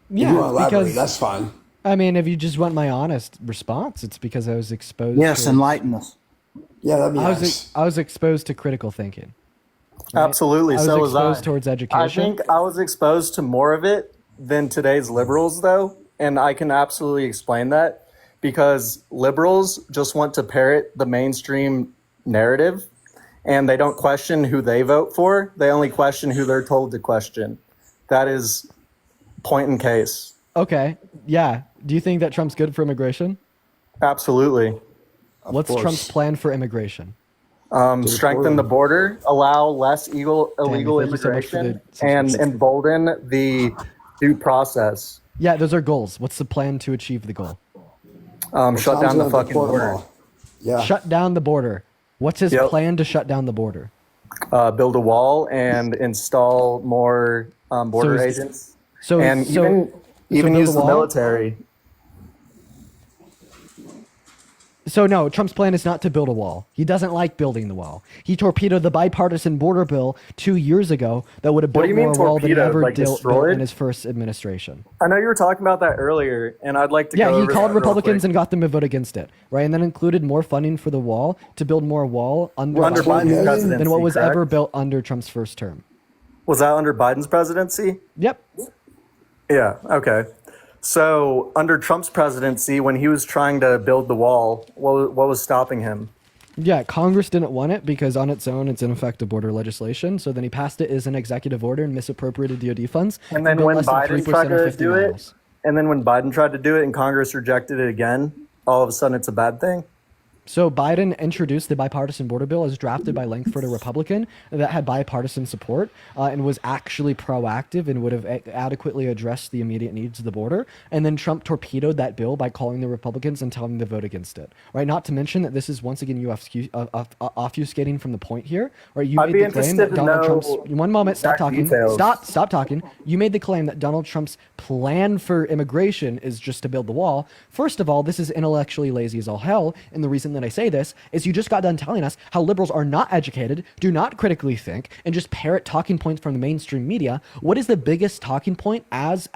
yeah, if you want to elaborate, that's fine. I mean, if you just want my honest response, it's because I was exposed. Yes, enlighten us. Yeah, that'd be nice. I was exposed to critical thinking. Right? Absolutely, so was I. Exposed towards education. I think I was exposed to more of it than today's liberals, though, and I can absolutely explain that because liberals just want to parrot the mainstream narrative, and they don't question who they vote for. They only question who they're told to question. That is point in case. Okay, yeah. Do you think that Trump's good for immigration? Absolutely. What's Trump's plan for immigration? Strengthen the border, allow less illegal immigration, and embolden the due process. Yeah, those are goals. What's the plan to achieve the goal? Shut down the fucking border. Yeah. Shut down the border. What's his plan to shut down the border? Build a wall and install more border agents. Even use the military. So no, Trump's plan is not to build a wall. He doesn't like building the wall. He torpedoed the bipartisan border bill 2 years ago that would have built more wall than he ever built in his first administration. I know you were talking about that earlier, and I'd like to go over he called that Republicans and got them to vote against it, right? And then included more funding for the wall to build more wall under Biden's presidency than what was correct? ever built under Trump's first term. Was that under Biden's presidency? Yep. Yeah, okay. So under Trump's presidency, when he was trying to build the wall, what was stopping him? Yeah, Congress didn't want it because on its own, it's ineffective border legislation. So then he passed it as an executive order and misappropriated DOD funds. And then when Biden tried to do it, and Congress rejected it again, all of a sudden it's a bad thing? So Biden introduced the bipartisan border bill as drafted by Langford, a Republican, that had bipartisan support and was actually proactive and would have adequately addressed the immediate needs of the border. And then Trump torpedoed that bill by calling the Republicans and telling them to vote against it. Right? Not to mention that this is once again you obfuscating from the point here. Right? You I'd made be the claim interested that to Donald know Trump's. One moment. Stop exact talking. details. Stop talking. You made the claim that Donald Trump's plan for immigration is just to build the wall. First of all, this is intellectually lazy as all hell, and the reason that I say this is you just got done telling us how liberals are not educated, do not critically think, and just parrot talking points from the mainstream media. What is the biggest talking point as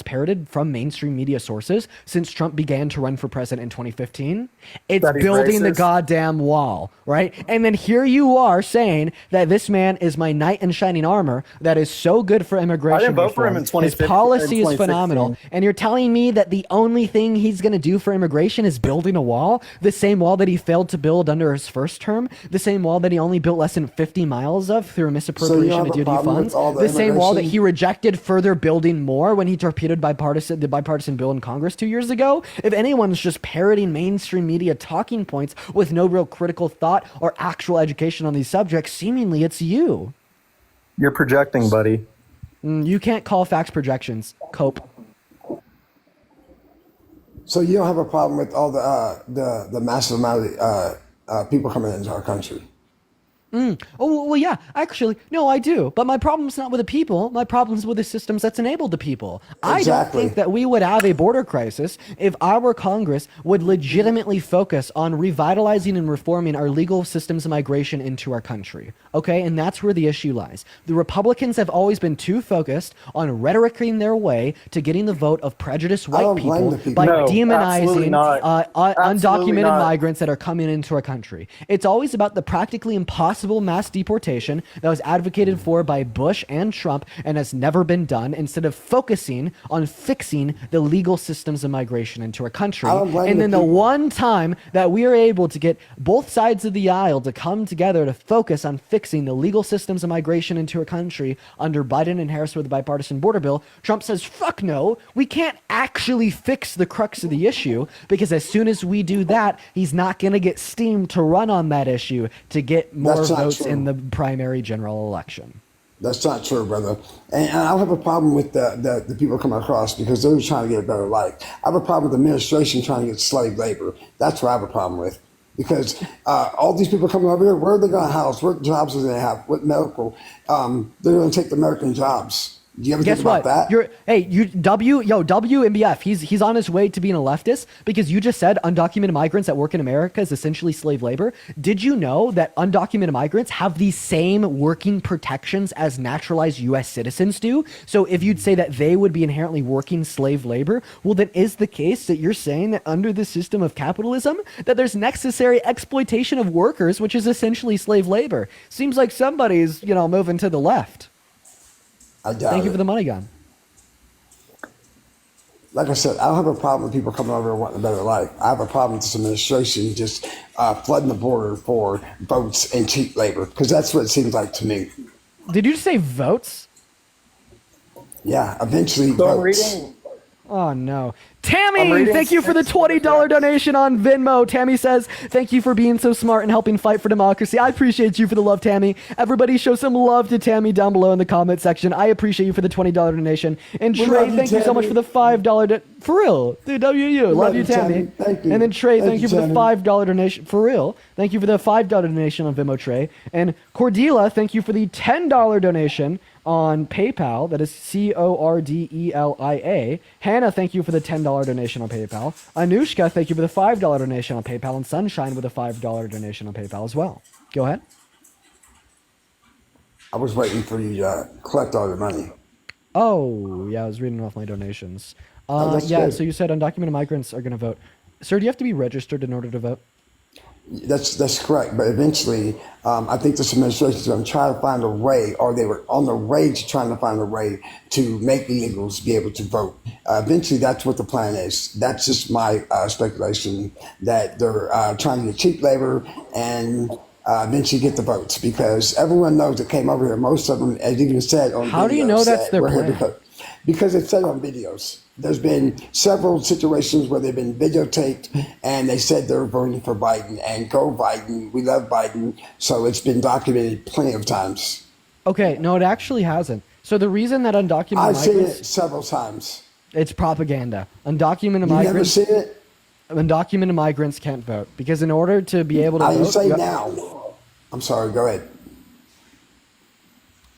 parroted from mainstream media sources since Trump began to run for president in 2015? It's That he's building the racist. goddamn wall, right? And then here you are saying that this man is my knight in shining armor that is so good for immigration. I didn't vote for him in reform. His 2015 policy in is phenomenal. 2016. And you're telling me that the only thing he's going to do for immigration is building a wall? The same wall that he failed to build under his first term? The same wall that he only built less than 50 miles of through a misappropriation have of a DoD problem funds? with all The the same wall that immigration? he rejected further building more when he torpedoed the bipartisan bill in Congress 2 years ago? If anyone's just parroting mainstream media talking points with no real critical thought or actual education on these subjects, seemingly it's you. You're projecting, buddy. You can't call facts projections. Cope. So you don't have a problem with all the massive amount of people coming into our country? Oh, well, yeah, actually, no, I do. But my problem's not with the people. My problem's with the systems that's enabled the people. I don't Exactly. think that we would have a border crisis if our Congress would legitimately focus on revitalizing and reforming our legal systems of migration into our country. Okay? And that's where the issue lies. The Republicans have always been too focused on rhetoricing their way to getting the vote of prejudiced white don't blame people the people. by No, absolutely demonizing not. Absolutely undocumented not. migrants that are coming into our country. It's always about the practically impossible mass deportation that was advocated for by Bush and Trump and has never been done, instead of focusing on fixing the legal systems of migration into our country. I don't blame And the then the people. one time that we are able to get both sides of the aisle to come together to focus on fixing the legal systems of migration into our country under Biden and Harris with the bipartisan border bill, Trump says, fuck no, we can't actually fix the crux of the issue, because as soon as we do that, he's not going to get steam to run on that issue to get more That's not votes true. in the primary general election. That's not true, brother. And I don't have a problem with the people coming across because they're trying to get a better life. I have a problem with the administration trying to get slave labor. That's what I have a problem with. Because all these people coming over here, where are they going to house? What jobs do they have? What medical? They're going to take the American jobs. Do you ever Guess think about what? that? WMBF. He's on his way to being a leftist because you just said undocumented migrants that work in America is essentially slave labor. Did you know that undocumented migrants have the same working protections as naturalized U.S. citizens do? So if you'd say that they would be inherently working slave labor, well, then is the case that you're saying that under the system of capitalism that there's necessary exploitation of workers, which is essentially slave labor? Seems like somebody's moving to the left. I doubt Thank you it. for the money gun. Like I said, I don't have a problem with people coming over and wanting a better life. I have a problem with this administration just flooding the border for votes and cheap labor, because that's what it seems like to me. Did you just say votes? Yeah, eventually So I'm votes. reading. Oh no. I'm Tammy, reading thank you for the six $20 paragraphs. donation on Venmo. Tammy says, thank you for being so smart and helping fight for democracy. I appreciate you for the love, Tammy. Everybody show some love to Tammy down below in the comment section. I appreciate you for the $20 donation. And We Trey, love you, thank you so much Tammy. for the $5 for real. Dude, WU. Love you, Tammy. Thank you. And then Trey, Thank thank you, you for the Tammy. $5 donation for real. Thank you for the $5 donation on Venmo, Trey. And Cordila, thank you for the $10 donation on PayPal. That is CORDELIA. Hannah, thank you for the $10 donation on PayPal. Anushka, thank you for the $5 donation on PayPal. And Sunshine with a $5 donation on PayPal as well. Go ahead. I was waiting for you to collect all the money. Oh, yeah, I was reading off my donations. that's Yeah, good. so you said undocumented migrants are going to vote. Sir, do you have to be registered in order to vote? That's correct. But eventually, I think this administration is going to try to find a way, or they were on the way to trying to find a way to make illegals be able to vote. Eventually, that's what the plan is. That's just my speculation, that they're trying to get cheap labor and eventually get the votes, because everyone knows that came over here. Most of them, as you even said on How do you videos, know that's said, their "We're here plan?" because they said on videos. there's been several situations where they've been videotaped and they said they're voting for Biden and go Biden. We love Biden. So it's been documented plenty of times. Okay, no, it actually hasn't. So the reason that undocumented I've seen migrants, it several times. it's propaganda. Undocumented You never migrants, seen it? undocumented migrants can't vote because in order to be able to I didn't vote, say you- now. I'm sorry. Go ahead.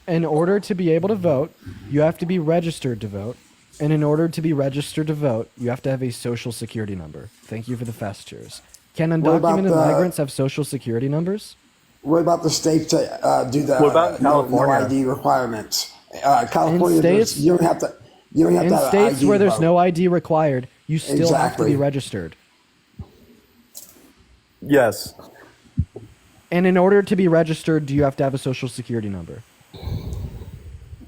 in order to be able to vote, you have to be registered to vote. And in order to be registered to vote, you have to have a social security number. Thank you for the fast cheers. Can What about undocumented the- migrants have social security numbers? What about the states that do the What about no California? ID requirements? California, states- you don't have to. You don't have In to have states ID where there's vote. no ID required, you still have to Exactly. be registered. Yes. And in order to be registered, do you have to have a social security number?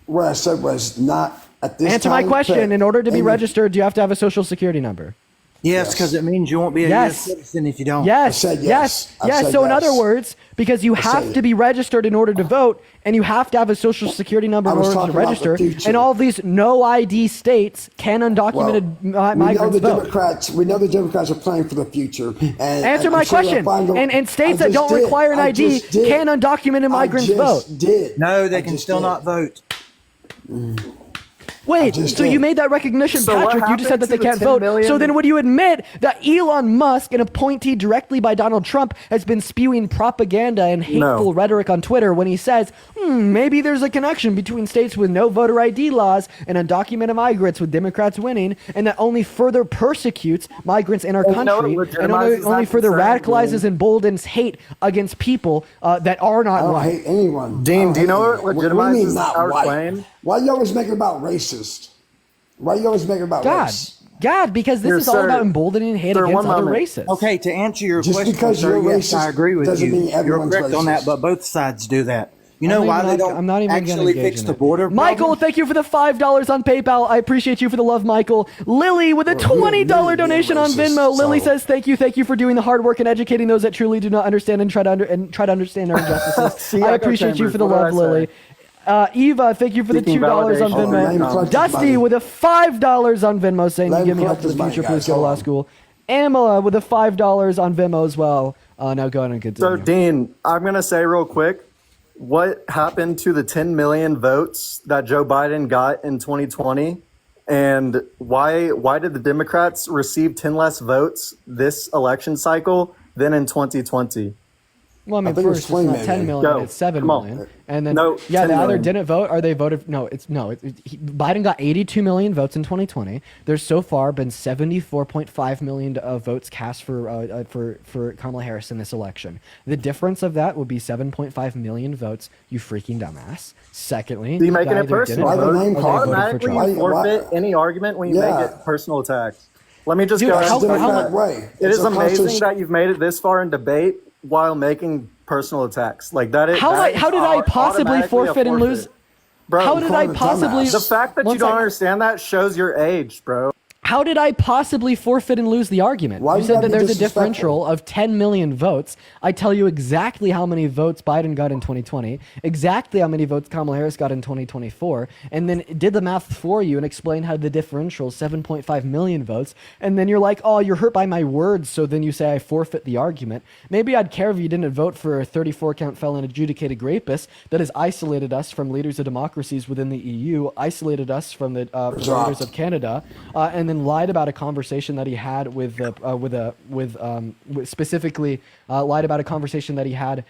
What I said was not at this Answer time. my question. but In order to be in the- registered, do you have to have a social security number? Yes, because it means you won't be a Yes. U.S. citizen if you don't. Yes, said yes, yes. I yes. said So in yes. other words, because you have said to it. be registered in order to vote, and you have to have a social security number I in was order to talking about the register, future. and all of these no ID states can undocumented we know migrants the vote. Democrats. We know the Democrats are planning for the future. And Answer I'm my sure question. they'll find a- And states I that just don't did. require an I ID just did. can undocumented migrants I just vote. Did. No, they I can just still did. not vote. Wait, just so did. you made that recognition, So what Patrick. You just said happened that they to the can't 10 vote. million? So then would you admit that Elon Musk, an appointee directly by Donald Trump, has been spewing propaganda and hateful rhetoric on Twitter when he says, maybe there's a connection between states with no voter ID laws and undocumented migrants with Democrats winning, and that only further persecutes migrants in our And you know country, what and only, legitimizes only that further concern, radicalizes and emboldens hate against people that are I not don't white. hate anyone. Dean, I don't do you hate know what anyone. do you mean legitimizes not our white? claim? Why you always make it about racist? Why you always make it about God, race? God, because this Here, is all sir. about emboldening hate Sir, against one other moment. races. Okay, to answer your Just question, because sir, you're yes, I racist agree with doesn't you. mean You're everyone's correct on that, racist. but both sides do that. You I'm know not why even they gonna- don't I'm not even gonna actually engage fix in the it. border Michael, problem? thank you for the $5 on PayPal. I appreciate you for the love, Michael. Lily with a $20 donation on racist, Venmo. Lily so- says, "Thank you for doing the hard work and educating those that truly do not understand and try to understand our injustices." See, I Echo appreciate you Chambers, for the what did love, I say? Lily. Eva, thank you for the Seeking $2 on validation. Let him Venmo. collect his Dusty money. with a $5 on Venmo saying, Let "You him give me help collect for the his money, future. Please guys. go to Hold law on. school." Amela with a $5 on Venmo as well. Now go ahead and continue. So, Dean, I'm going to say real quick, what happened to the 10 million votes that Joe Biden got in 2020? And why did the Democrats receive 10 less votes this election cycle than in 2020? Well, I mean, I think it was first, it's 20 not 10 million. million, No, it's 7 come on. million. And then, No, yeah, 10 they either million. didn't vote or they voted. No, Biden got 82 million votes in 2020. There's so far been 74.5 million votes cast for Kamala Harris in this election. The difference of that would be 7.5 million votes, you freaking dumbass. Secondly, So you making they it either personal? didn't Why the vote name or they call? voted for Automatically, Trump. you forfeit any argument when you Yeah. make it personal attacks. Let me just Dude, go That's how- the ahead and how- Democratic way. It It's is a amazing constitution- that you've made it this far in debate while making personal attacks. Like that is How did I possibly automatically a forfeit and lose? Bro, How did I call it a possibly? dumbass. the fact that One you don't second. understand that shows your age, bro. How did I possibly forfeit and lose the argument? Why You you said gotta that be there's a disrespectful? differential of 10 million votes. I tell you exactly how many votes Biden got in 2020, exactly how many votes Kamala Harris got in 2024, and then did the math for you and explained how the differential is 7.5 million votes. And then you're like, oh, you're hurt by my words, so then you say I forfeit the argument. Maybe I'd care if you didn't vote for a 34-count felon adjudicated rapist that has isolated us from leaders of democracies within the EU, isolated us from the leaders of Canada, and then lied about a conversation that he had specifically lied about a conversation that he had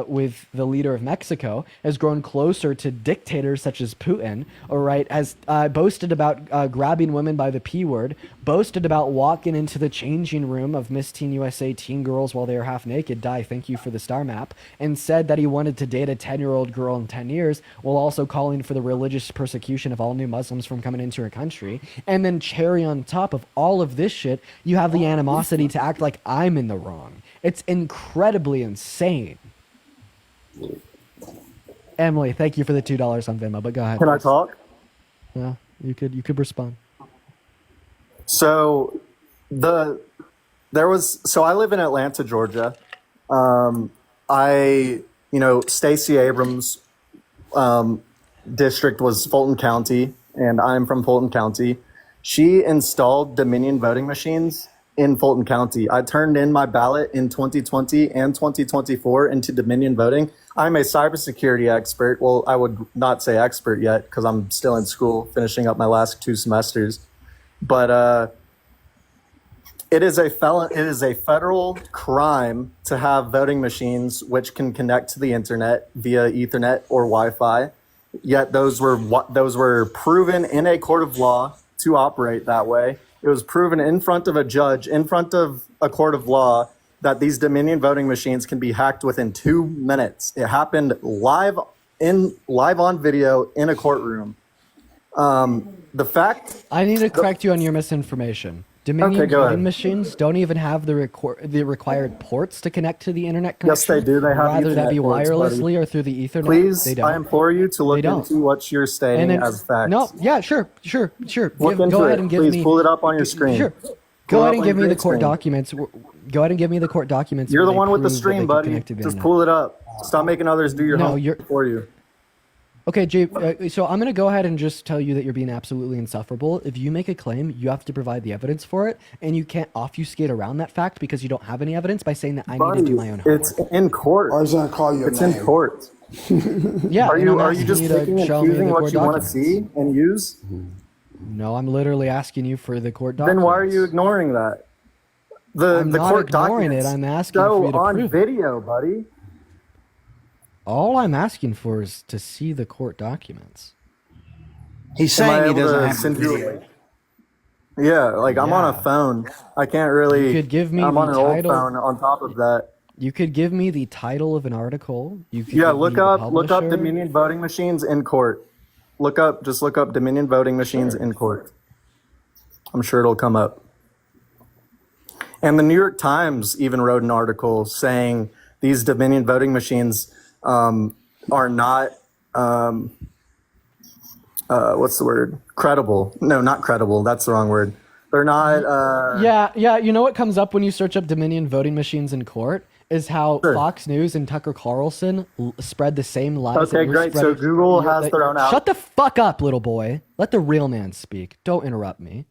with the leader of Mexico, has grown closer to dictators such as Putin, all right, has boasted about grabbing women by the P word, boasted about walking into the changing room of Miss Teen USA teen girls while they are half naked, thank you for the star map, and said that he wanted to date a 10-year-old girl in 10 years, while also calling for the religious persecution of all new Muslims from coming into her country. And then cherry on top of all of this shit, you have the animosity to act like I'm in the wrong. It's incredibly insane. Emily, thank you for the $2 on Venmo, but go ahead. Can I talk? Yeah, you could respond. So I live in Atlanta, Georgia. Stacey Abrams' district was Fulton County, and I'm from Fulton County. She installed Dominion voting machines in Fulton County. I turned in my ballot in 2020 and 2024 into Dominion voting. I'm a cybersecurity expert. Well, I would not say expert yet because I'm still in school, finishing up my last 2 semesters. But it is a federal crime to have voting machines which can connect to the internet via Ethernet or Wi-Fi. Yet those were proven in a court of law to operate that way. It was proven in front of a judge, in front of a court of law, that these Dominion voting machines can be hacked within 2 minutes. It happened live on video in a courtroom. The fact I need to correct you on your misinformation. Dominion go ahead. voting machines don't even have the required ports to connect to the internet Yes, connection. they do. They have Rather that Ethernet be ports, wirelessly buddy. or through the Ethernet. Please, They don't. I implore you to look They don't. into what you're stating then- as facts. No, yeah, sure. Look Go into ahead it. and give Please me. pull it up on your screen. Sure. Pull Go it ahead up and on give me your the court screen. documents. Go ahead and give me the court documents. You're where the they one with the prove that stream, they can buddy. connect to the Just internet. pull it up. Stop making others do your No, homework you're- for you. Okay, Jay, so I'm going to go ahead and just tell you that you're being absolutely insufferable. If you make a claim, you have to provide the evidence for it, and you can't obfuscate around that fact because you don't have any evidence by saying that I need to do my own homework. It's in court. I was going to call you a It's in name. court. Yeah, Are and I'm you asking just you to picking and show me choosing the what court you want to documents. see and use? No, I'm literally asking you for the court documents. Then why are you ignoring that? I'm The not court ignoring it. documents I'm asking show for you to on prove it. video, buddy. All I'm asking for is to see the court documents. He's Am I saying he able doesn't to have send the you a video. link? Yeah, like I'm on a phone. I can't really. You could give me I'm the on an old title. phone. On top of that, You could give me the title of an article. You could yeah, give look me the up publisher. Dominion voting machines in court. Look up Dominion voting machines in court. I'm sure it'll come up. And the New York Times even wrote an article saying these Dominion voting machines are not what's the word? Credible. No, not credible. That's the wrong word. They're not. Yeah. You know what comes up when you search up Dominion voting machines in court is how Fox News and Tucker Carlson spread the same lies. Okay, that you're great. So spreading. Google has their own Shut the fuck up, little boy. Let the real man speak. Don't interrupt me.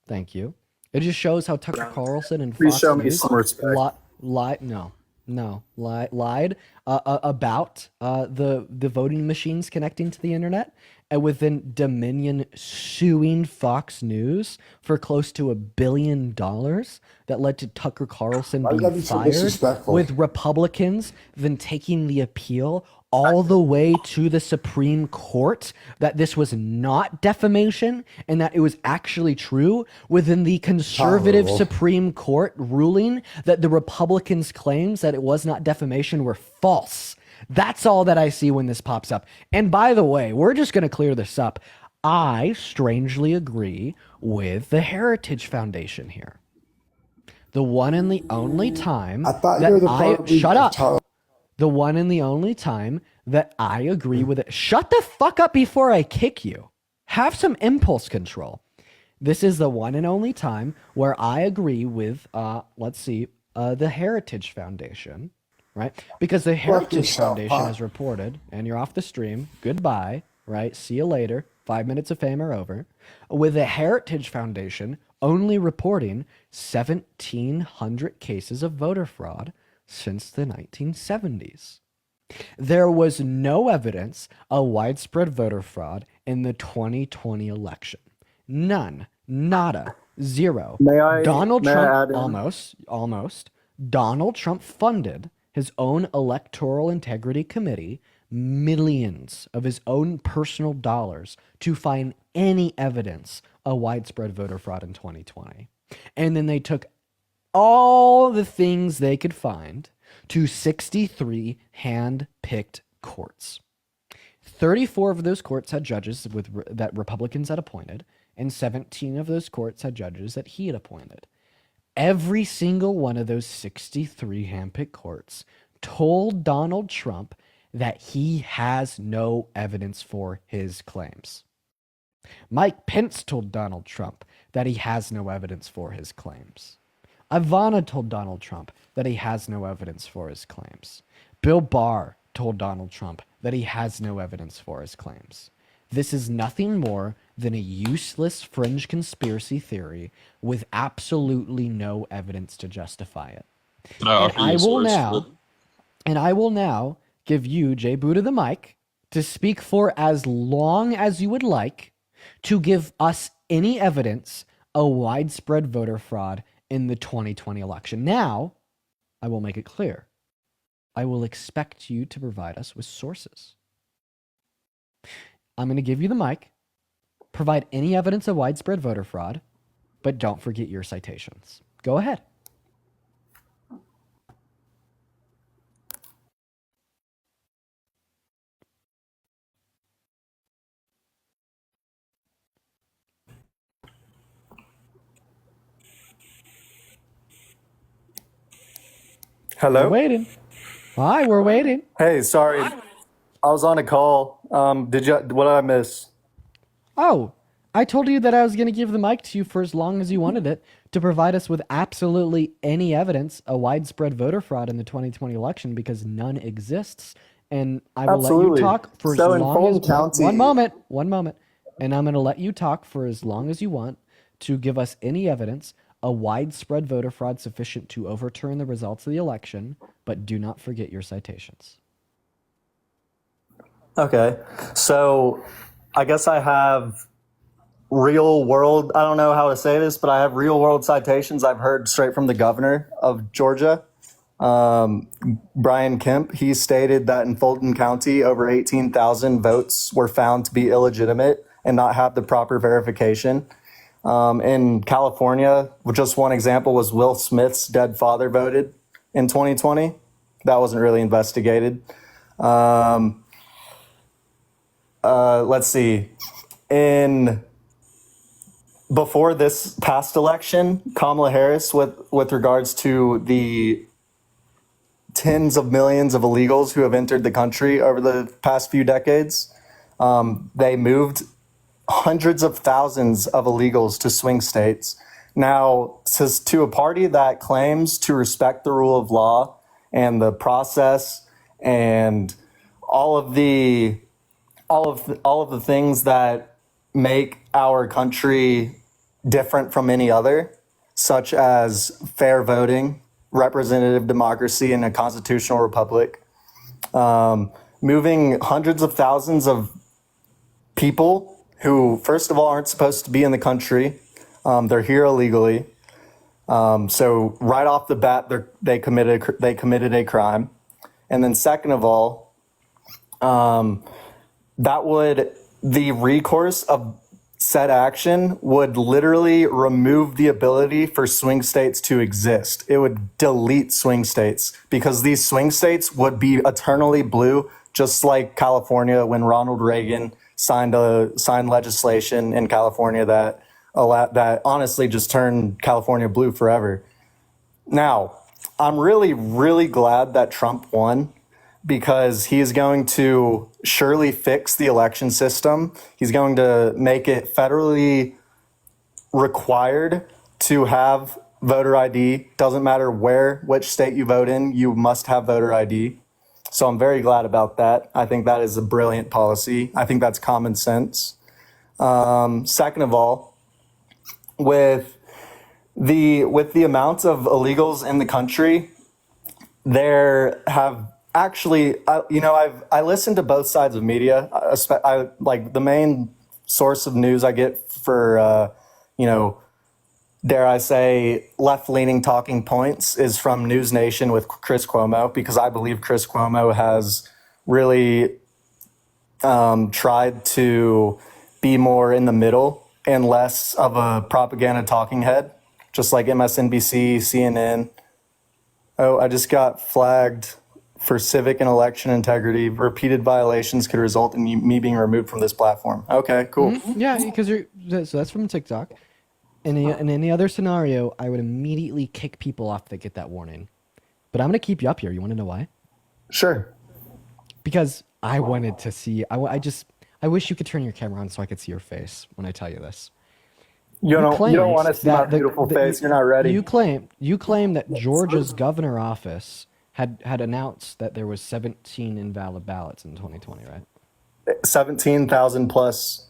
Thank you. It just shows how Tucker Carlson and Please Fox show me News some respect. lied about the voting machines connecting to the internet, and within Dominion suing Fox News for close to $1 billion that led to Tucker Carlson Why you gotta being be so fired, disrespectful? with Republicans then taking the appeal all the way to the Supreme Court that this was not defamation and that it was actually true, within the conservative Horrible. Supreme Court ruling that the Republicans' claims that it was not defamation were false. That's all that I see when this pops up. And by the way, we're just going to clear this up. I strangely agree with the Heritage Foundation here. The one and the only time I thought that you were the party shut of up. Tyler. The one and the only time that I agree with it. Shut the fuck up before I kick you. Have some impulse control. This is the one and only time where I agree with, the Heritage Foundation, right? Because the Heritage yourself, Foundation huh? has reported, and you're off the stream, goodbye, right? See you later. 5 minutes of fame are over. With the Heritage Foundation only reporting 1,700 cases of voter fraud since the 1970s. There was no evidence of widespread voter fraud in the 2020 election. None. Nada. Zero. Donald may I Trump, add in? almost. Donald Trump funded his own electoral integrity committee millions of his own personal dollars to find any evidence of widespread voter fraud in 2020. And then they took all the things they could find to 63 hand-picked courts. 34 of those courts had judges that Republicans had appointed, and 17 of those courts had judges that he had appointed. Every single one of those 63 hand-picked courts told Donald Trump that he has no evidence for his claims. Mike Pence told Donald Trump that he has no evidence for his claims. Ivana told Donald Trump that he has no evidence for his claims. Bill Barr told Donald Trump that he has no evidence for his claims. This is nothing more than a useless fringe conspiracy theory with absolutely no evidence to justify it. Can I offer you a source? And I will now give you, Jay Buddha, the mic to speak for as long as you would like to give us any evidence of widespread voter fraud in the 2020 election. Now, I will make it clear. I will expect you to provide us with sources. I'm going to give you the mic. Provide any evidence of widespread voter fraud, but don't forget your citations. Go ahead. Hello? We're waiting. Hi, we're waiting. Hey, sorry. I was on a call. What did I miss? Oh, I told you that I was going to give the mic to you for as long as you wanted it to provide us with absolutely any evidence of widespread voter fraud in the 2020 election because none exists. And I will let you talk for as long as... One moment. And I'm going to let you talk for as long as you want to give us any evidence of widespread voter fraud sufficient to overturn the results of the election, but do not forget your citations. Okay. So I guess I have real world, I don't know how to say this, but I have real world citations I've heard straight from the governor of Georgia, Brian Kemp. He stated that in Fulton County, over 18,000 votes were found to be illegitimate and not have the proper verification. In California, just one example was Will Smith's dead father voted in 2020. That wasn't really investigated. Let's see. Before this past election, Kamala Harris, with regards to the tens of millions of illegals who have entered the country over the past few decades, they moved hundreds of thousands of illegals to swing states. Now, to a party that claims to respect the rule of law and the process and all of the things that make our country different from any other, such as fair voting, representative democracy, and a constitutional republic, moving hundreds of thousands of people who, first of all, aren't supposed to be in the country. They're here illegally. So right off the bat, they committed a crime. And then second of all, the recourse of said action would literally remove the ability for swing states to exist. It would delete swing states because these swing states would be eternally blue, just like California when Ronald Reagan signed legislation in California that honestly just turned California blue forever. Now, I'm really, really glad that Trump won because he is going to surely fix the election system. He's going to make it federally required to have voter ID. Doesn't matter which state you vote in, you must have voter ID. So I'm very glad about that. I think that is a brilliant policy. I think that's common sense. Second of all, with the amount of illegals in the country, there have actually, I listened to both sides of media. Like the main source of news I get for, dare I say, left-leaning talking points is from News Nation with Chris Cuomo, because I believe Chris Cuomo has really tried to be more in the middle and less of a propaganda talking head, just like MSNBC, CNN. Oh, I just got flagged for civic and election integrity. Repeated violations could result in me being removed from this platform. Okay, cool. Mm-hmm. Yeah, because so that's from TikTok. In any other scenario, I would immediately kick people off that get that warning. But I'm going to keep you up here. You want to know why? Sure. Because I wanted to see... I wish you could turn your camera on so I could see your face when I tell you this. You don't want to see my beautiful face. You're not ready. You claim that Georgia's governor office had announced that there was 17 invalid ballots in 2020, right? 17,000 plus.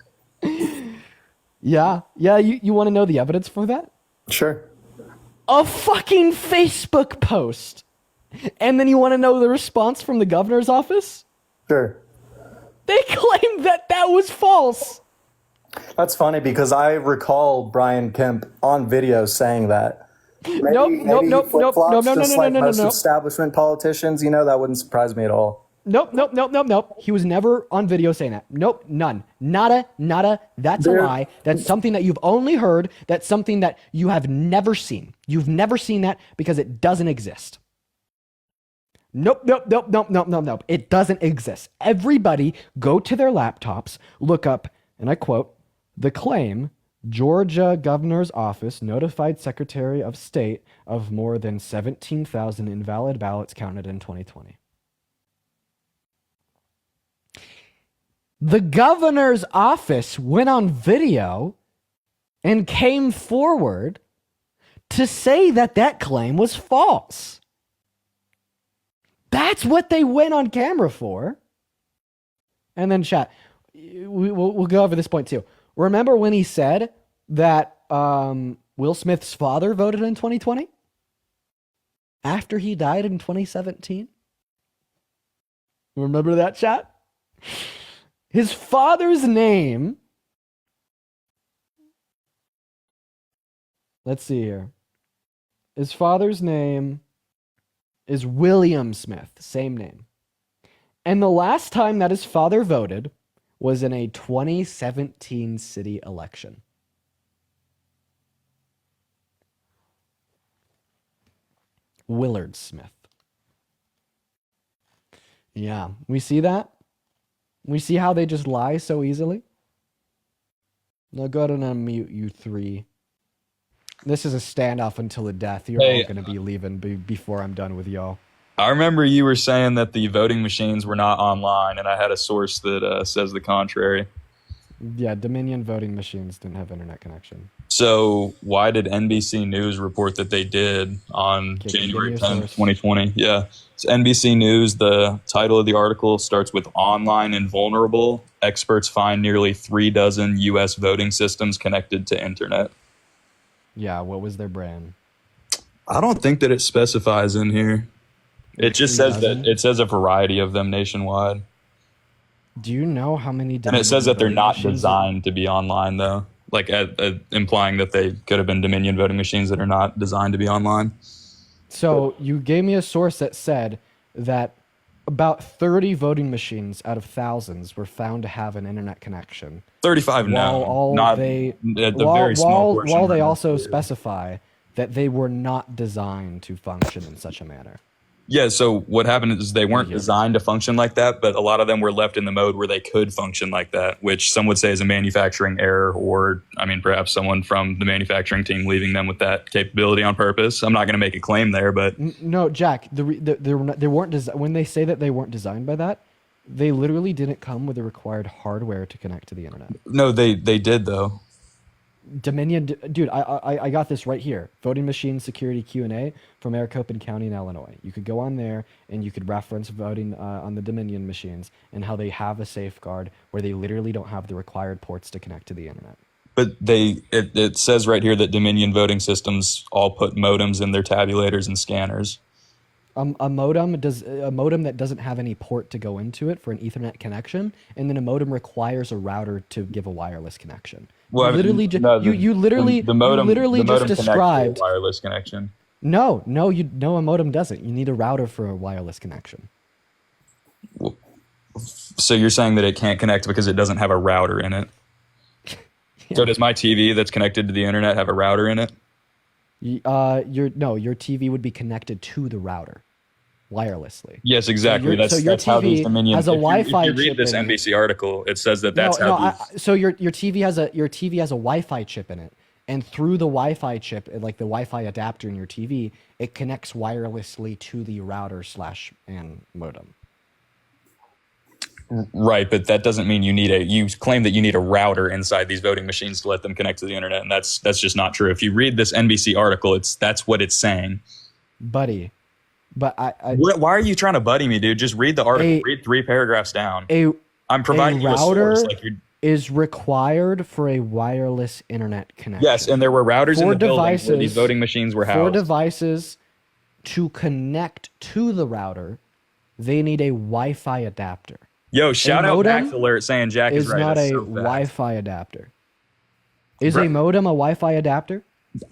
Yeah. You want to know the evidence for that? Sure. A fucking Facebook post. And then you want to know the response from the governor's office? Sure. They claimed that was false. That's funny because I recall Brian Kemp on video saying that. Nope. Just like most establishment politicians, that wouldn't surprise me at all. Nope. He was never on video saying that. Nope, none. Nada. That's a lie. That's something that you've only heard. That's something that you have never seen. You've never seen that because it doesn't exist. Nope. It doesn't exist. Everybody go to their laptops, look up, and I quote, the claim, Georgia Governor's Office notified Secretary of State of more than 17,000 invalid ballots counted in 2020. The governor's office went on video and came forward to say that claim was false. That's what they went on camera for. And then chat, we'll go over this point too. Remember when he said that Will Smith's father voted in 2020? After he died in 2017? Remember that, chat? His father's name, let's see here. His father's name is William Smith, same name. And the last time that his father voted was in a 2017 city election. Willard Smith. Yeah, we see that? We see how they just lie so easily? Now go ahead and unmute you three. This is a standoff until the death. You're all going to be leaving before I'm done with y'all. I remember you were saying that the voting machines were not online, and I had a source that says the contrary. Yeah, Dominion voting machines didn't have internet connection. So why did NBC News report that they did on January 10th, 2020? Yeah. It's NBC News. The title of the article starts with "Online and Vulnerable. Experts find nearly 36 U.S. voting systems connected to internet." Yeah, what was their brand? I don't think that it specifies in here. It just says that it says a variety of them nationwide. Do you know how many? And it says that they're not designed to be online, though, like implying that they could have been Dominion voting machines that are not designed to be online. So you gave me a source that said that about 30 voting machines out of thousands were found to have an internet connection. 35 no, not the very small portion. While they also specify that they were not designed to function in such a manner. Yeah, so what happened is they weren't designed to function like that, but a lot of them were left in the mode where they could function like that, which some would say is a manufacturing error, or, I mean, perhaps someone from the manufacturing team leaving them with that capability on purpose. I'm not going to make a claim there, but... No, Jack, they weren't when they say that they weren't designed by that, they literally didn't come with the required hardware to connect to the internet. No, they did, though. Dominion, dude, I got this right here. Voting machine security Q&A from Maricopa County in Illinois. You could go on there and you could reference voting on the Dominion machines and how they have a safeguard where they literally don't have the required ports to connect to the internet. But it says right here that Dominion voting systems all put modems in their tabulators and scanners. A modem that doesn't have any port to go into it for an Ethernet connection, and then a modem requires a router to give a wireless connection. Well, you literally just described a wireless connection. No, a modem doesn't. You need a router for a wireless connection. So you're saying that it can't connect because it doesn't have a router in it? Yeah. So does my TV that's connected to the internet have a router in it? Your TV would be connected to the router wirelessly. Yes, exactly. That's how these Dominion has a Wi-Fi. If you read this NBC article, it says that's so your TV has a Wi-Fi chip in it, and through the Wi-Fi chip, like the Wi-Fi adapter in your TV, it connects wirelessly to the router and modem. Right, but that doesn't mean you claim that you need a router inside these voting machines to let them connect to the internet, and that's just not true. If you read this NBC article, that's what it's saying. Buddy, but why are you trying to buddy me, dude? Just read the article. Read 3 paragraphs down. I'm providing you a source. is required for a wireless internet connection. Yes, and there were routers in For the building where devices- these voting machines were For housed. devices to connect to the router, they need a Wi-Fi adapter. Yo, shout out modem Max Alert saying Jack is Is right. not That's a so fast. Wi-Fi adapter. Is Right. a modem a Wi-Fi adapter?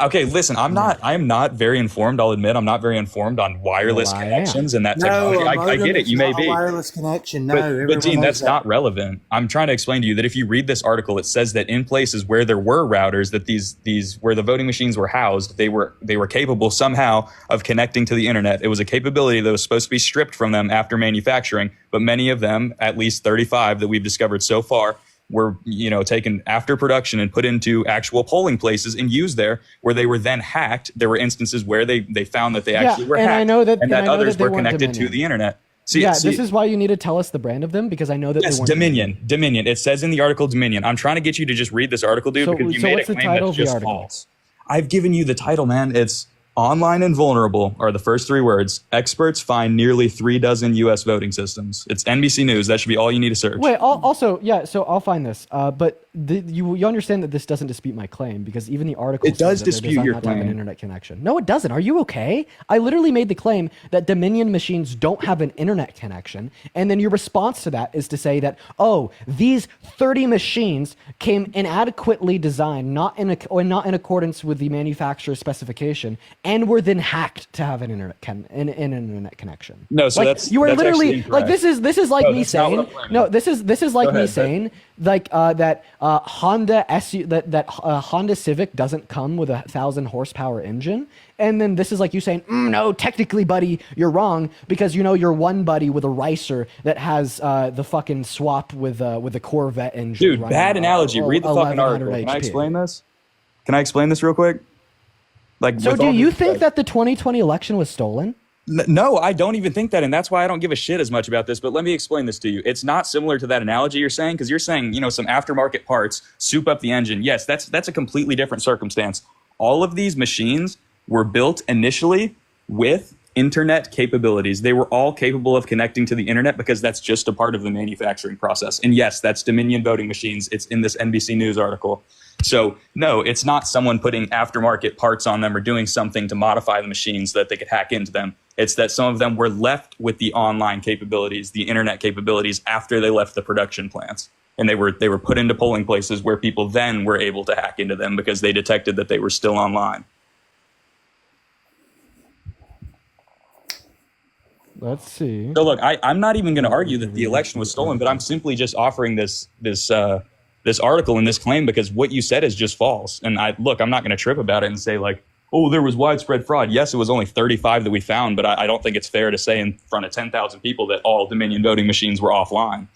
Okay, listen, I am not very informed. I'll admit I'm not very informed on wireless Well, I am. connections and that No, technology. a I modem get it. is You may not a be. wireless connection. No, But everyone Dean, knows that's that. not relevant. I'm trying to explain to you that if you read this article, it says that in places where there were routers, that these where the voting machines were housed, they were capable somehow of connecting to the internet. It was a capability that was supposed to be stripped from them after manufacturing, but many of them, at least 35 that we've discovered so far, were taken after production and put into actual polling places and used there, where they were then hacked. There were instances where they found that they actually were and hacked, I know that, and that I know others that they were weren't connected to Dominion. the internet. See, This is why you need to tell us the brand of them, because I know that yes, they weren't Dominion. Dominion. It says in the article Dominion. I'm trying to get you to just read this article, dude, because you made what's a the claim title that's of the just article? false. I've given you the title, man. It's Online and Vulnerable are the first three words. Experts find nearly 36 U.S. voting systems. It's NBC News. That should be all you need to search. Wait, also, yeah, so I'll find this. But you understand that this doesn't dispute my claim, because even the article It does says that they're dispute designed your not to have an claim. internet connection. No, it doesn't. Are you okay? I literally made the claim that Dominion machines don't have an internet connection, and then your response to that is to say that, oh, these 30 machines came inadequately designed, not in accordance with the manufacturer's specification, and were then hacked to have an internet connection. No, so Like, you are that's literally actually like incorrect. this is like No, me that's not what saying I'm claiming. no. This is like Go me ahead, saying like that Honda Honda Civic doesn't come with 1,000 horsepower engine, and then this is like you saying no, technically, buddy, you're wrong, because you're one buddy with a Ricer that has the fucking swap with the Corvette engine. Dude, running bad on analogy. Read the fucking 1100 article. Can I HP. explain this? Can I explain this real quick? Like, So with do all you due think respect. that the 2020 election was stolen? No, I don't even think that, and that's why I don't give a shit as much about this. But let me explain this to you. It's not similar to that analogy you're saying, because you're saying, some aftermarket parts soup up the engine. Yes, that's a completely different circumstance. All of these machines were built initially with internet capabilities. They were all capable of connecting to the internet because that's just a part of the manufacturing process. And yes, that's Dominion voting machines. It's in this NBC News article. So no, it's not someone putting aftermarket parts on them or doing something to modify the machines so that they could hack into them. It's that some of them were left with the online capabilities, the internet capabilities, after they left the production plants. And they were put into polling places where people then were able to hack into them because they detected that they were still online. Let's see. So look, I'm not even going to argue that the election was stolen, but I'm simply just offering this article and this claim because what you said is just false. And I'm not going to trip about it and say like, oh, there was widespread fraud. Yes, it was only 35 that we found, but I don't think it's fair to say in front of 10,000 people that all Dominion voting machines were offline.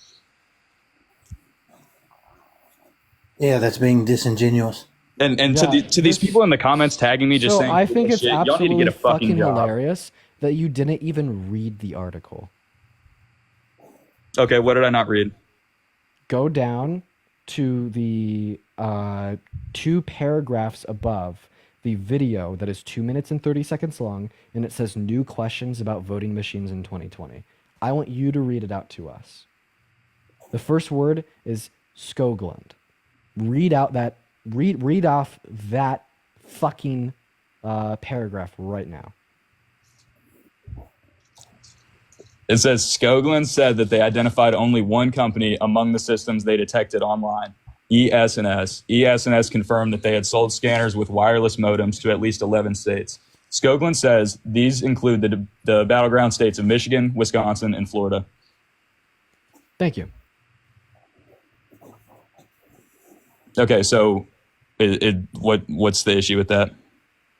Yeah, that's being disingenuous. And Yeah, to these people in the comments tagging me just So saying, I think it's "Shit, y'all need to absolutely get a fucking job." hilarious that you didn't even read the article. Okay, what did I not read? Go down to the 2 paragraphs above the video that is 2 minutes and 30 seconds long, and it says new questions about voting machines in 2020. I want you to read it out to us. The first word is Skoglund. Read off that fucking paragraph right now. It says Skoglund said that they identified only one company among the systems they detected online, ES&S. ES&S confirmed that they had sold scanners with wireless modems to at least 11 states. Skoglund says these include the battleground states of Michigan, Wisconsin, and Florida. Thank you. Okay, so what's the issue with that?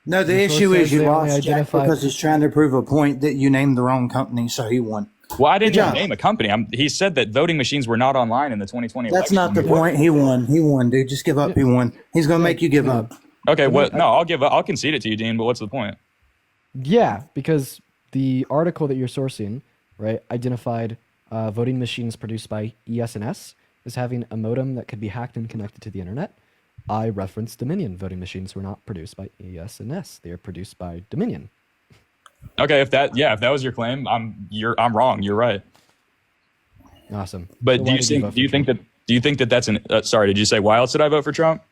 No, the This issue one is says you they only lost Jack identified- because he's trying to prove a point that you named the wrong company, so he won. Well, I didn't Good job. name a company. He said that voting machines were not online in the 2020 That's election. not the point. He won. He won, dude. Just give up. He won. He's gonna make you give up. Okay, I'll concede it to you, Dean, but what's the point? Yeah, because the article that you're sourcing, right, identified voting machines produced by ES&S as having a modem that could be hacked and connected to the internet. I referenced Dominion. Voting machines were not produced by ES&S. They are produced by Dominion. Okay, if that was your claim, I'm wrong. You're right. Awesome. But So do why you did think vote do you for think that Do you think that that's sorry, did you say why else did I vote for Trump?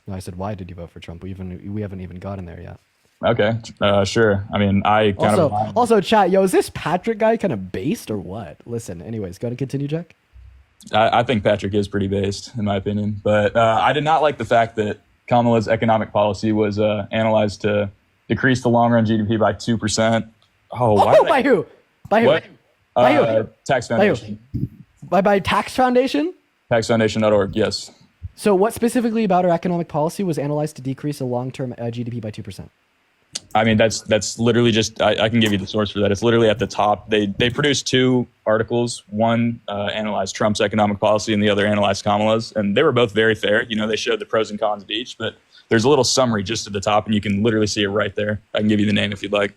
No, I said, why did you vote for Trump? We haven't even gotten there yet. Okay, sure. I mean, I kind also chat. Yo, is this Patrick guy kind of based or what? Listen, anyways, go to continue, Jack. I think Patrick is pretty based, in my opinion. But I did not like the fact that Kamala's economic policy was analyzed to decrease the long-run GDP by 2%. Oh, by who? By who? What? By who? Tax Foundation. By Tax Foundation? TaxFoundation.org, yes. So what specifically about our economic policy was analyzed to decrease the long-term GDP by 2%? I mean, that's literally just, I can give you the source for that. It's literally at the top. They produced 2 articles. One analyzed Trump's economic policy and the other analyzed Kamala's. And they were both very fair. You know, they showed the pros and cons of each. But there's a little summary just at the top, and you can literally see it right there. I can give you the name if you'd like.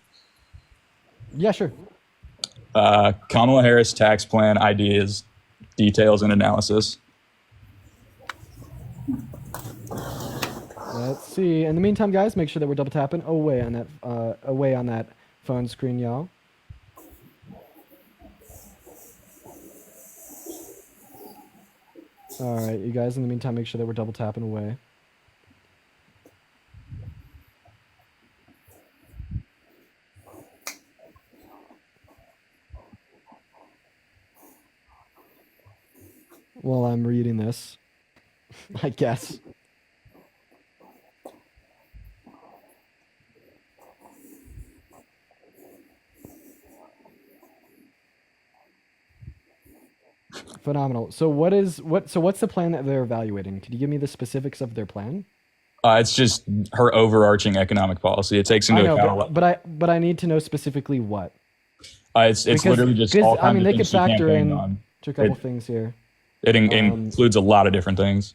Yeah, sure. Kamala Harris tax plan ideas, details, and analysis. Let's see. In the meantime, guys, make sure that we're double tapping away on that phone screen, y'all. All right, you guys. In the meantime, make sure that we're double tapping away. While I'm reading this, I guess. Phenomenal. So what's the plan that they're evaluating? Could you give me the specifics of their plan? It's just her overarching economic policy. It takes into account. But I need to know specifically what. It's literally just all kinds of they things could she factor campaigned in on. to a couple things here. It includes a lot of different things.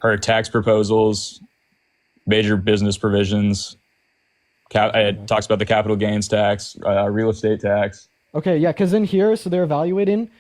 Her tax proposals, major business provisions. It talks about the capital gains tax, real estate tax. Okay, yeah, because in here, so they're evaluating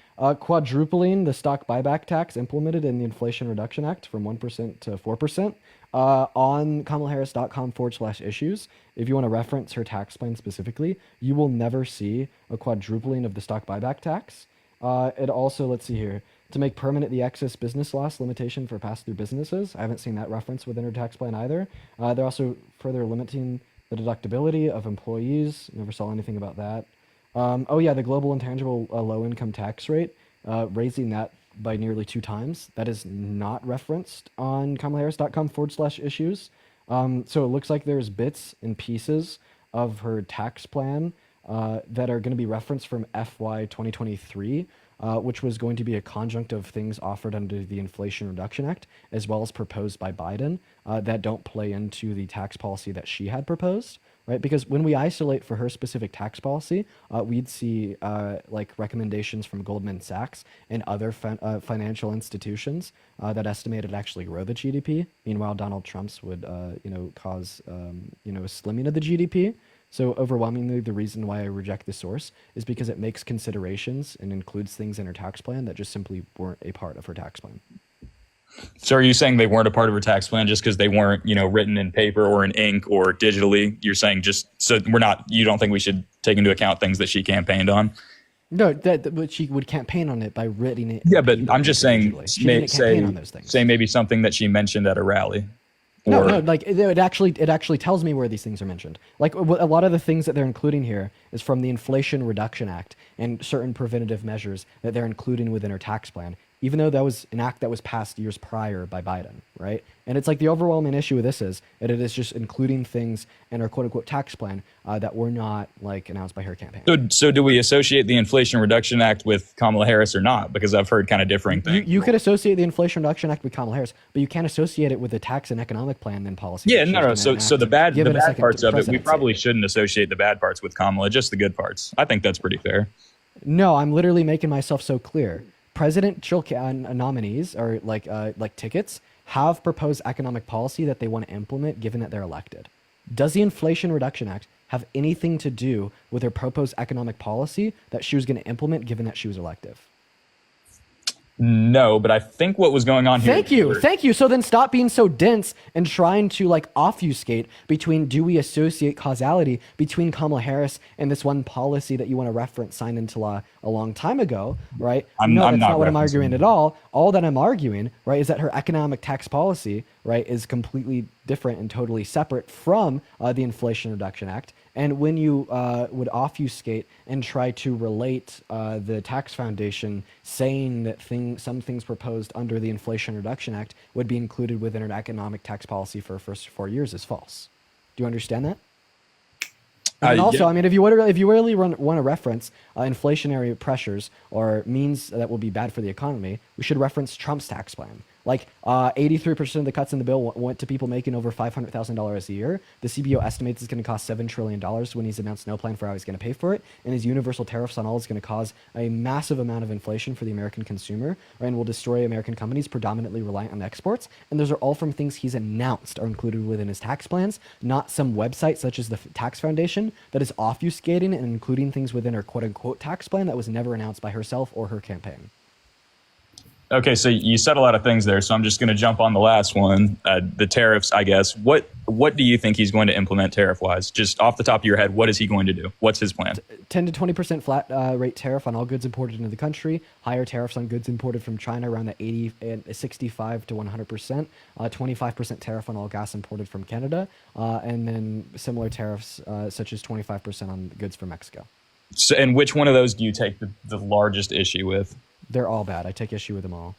quadrupling the stock buyback tax implemented in the Inflation Reduction Act from 1% to 4% on KamalaHarris.com/issues. If you want to reference her tax plan specifically, you will never see a quadrupling of the stock buyback tax. It also, let's see here, to make permanent the excess business loss limitation for pass-through businesses. I haven't seen that reference within her tax plan either. They're also further limiting the deductibility of employees. Never saw anything about that. Oh yeah, the global intangible low-income tax rate, raising that by nearly 2 times. That is not referenced on KamalaHarris.com/issues. So it looks like there's bits and pieces of her tax plan that are going to be referenced from FY 2023, which was going to be a conjunct of things offered under the Inflation Reduction Act, as well as proposed by Biden, that don't play into the tax policy that she had proposed. Right, because when we isolate for her specific tax policy, we'd see like recommendations from Goldman Sachs and other financial institutions that estimated actually grow the GDP. Meanwhile, Donald Trump's would cause a slimming of the GDP. So overwhelmingly, the reason why I reject the source is because it makes considerations and includes things in her tax plan that just simply weren't a part of her tax plan. So are you saying they weren't a part of her tax plan just because they weren't, written in paper or in ink or digitally? You're saying just so you don't think we should take into account things that she campaigned on? No, but she would campaign on it by writing it. Yeah, but I'm just saying, say maybe something that she mentioned at a rally. No, like it actually tells me where these things are mentioned. Like a lot of the things that they're including here is from the Inflation Reduction Act and certain preventative measures that they're including within her tax plan, even though that was an act that was passed years prior by Biden, right? And it's like the overwhelming issue with this is that it is just including things in our quote-unquote tax plan that were not like announced by her campaign. So do we associate the Inflation Reduction Act with Kamala Harris or not? Because I've heard kind of differing things. You could associate the Inflation Reduction Act with Kamala Harris, but you can't associate it with the tax and economic plan and policy. Yeah, no. So the bad parts of it, we probably shouldn't associate the bad parts with Kamala, just the good parts. I think that's pretty fair. No, I'm literally making myself so clear. Presidential nominees or like tickets have proposed economic policy that they want to implement given that they're elected. Does the Inflation Reduction Act have anything to do with her proposed economic policy that she was going to implement given that she was elective? No, but I think what was going on here. Thank you. So then stop being so dense and trying to like obfuscate between, do we associate causality between Kamala Harris and this one policy that you want to reference signed into law a long time ago, right? I'm that's not not what I'm referencing arguing at all. All that I'm arguing, right, is that her economic tax policy, right, is completely different and totally separate from the Inflation Reduction Act. And when you would obfuscate and try to relate the tax foundation saying that some things proposed under the Inflation Reduction Act would be included within an economic tax policy for the first 4 years is false. Do you understand that? And also, yeah. I mean, if you really want to reference inflationary pressures or means that will be bad for the economy, we should reference Trump's tax plan. Like 83% of the cuts in the bill went to people making over $500,000 a year. The CBO estimates it's going to cost $7 trillion when he's announced no plan for how he's going to pay for it. And his universal tariffs on all is going to cause a massive amount of inflation for the American consumer, right, and will destroy American companies predominantly reliant on exports. And those are all from things he's announced are included within his tax plans, not some website such as the Tax Foundation that is obfuscating and including things within her quote-unquote tax plan that was never announced by herself or her campaign. Okay, so you said a lot of things there, so I'm just going to jump on the last one, the tariffs, I guess. What do you think he's going to implement tariff-wise? Just off the top of your head, what is he going to do? What's his plan? 10 to 20% flat rate tariff on all goods imported into the country, higher tariffs on goods imported from China around the 65 to 100%, 25% tariff on all gas imported from Canada, and then similar tariffs such as 25% on goods from Mexico. So, and which one of those do you take the largest issue with? They're all bad. I take issue with them all.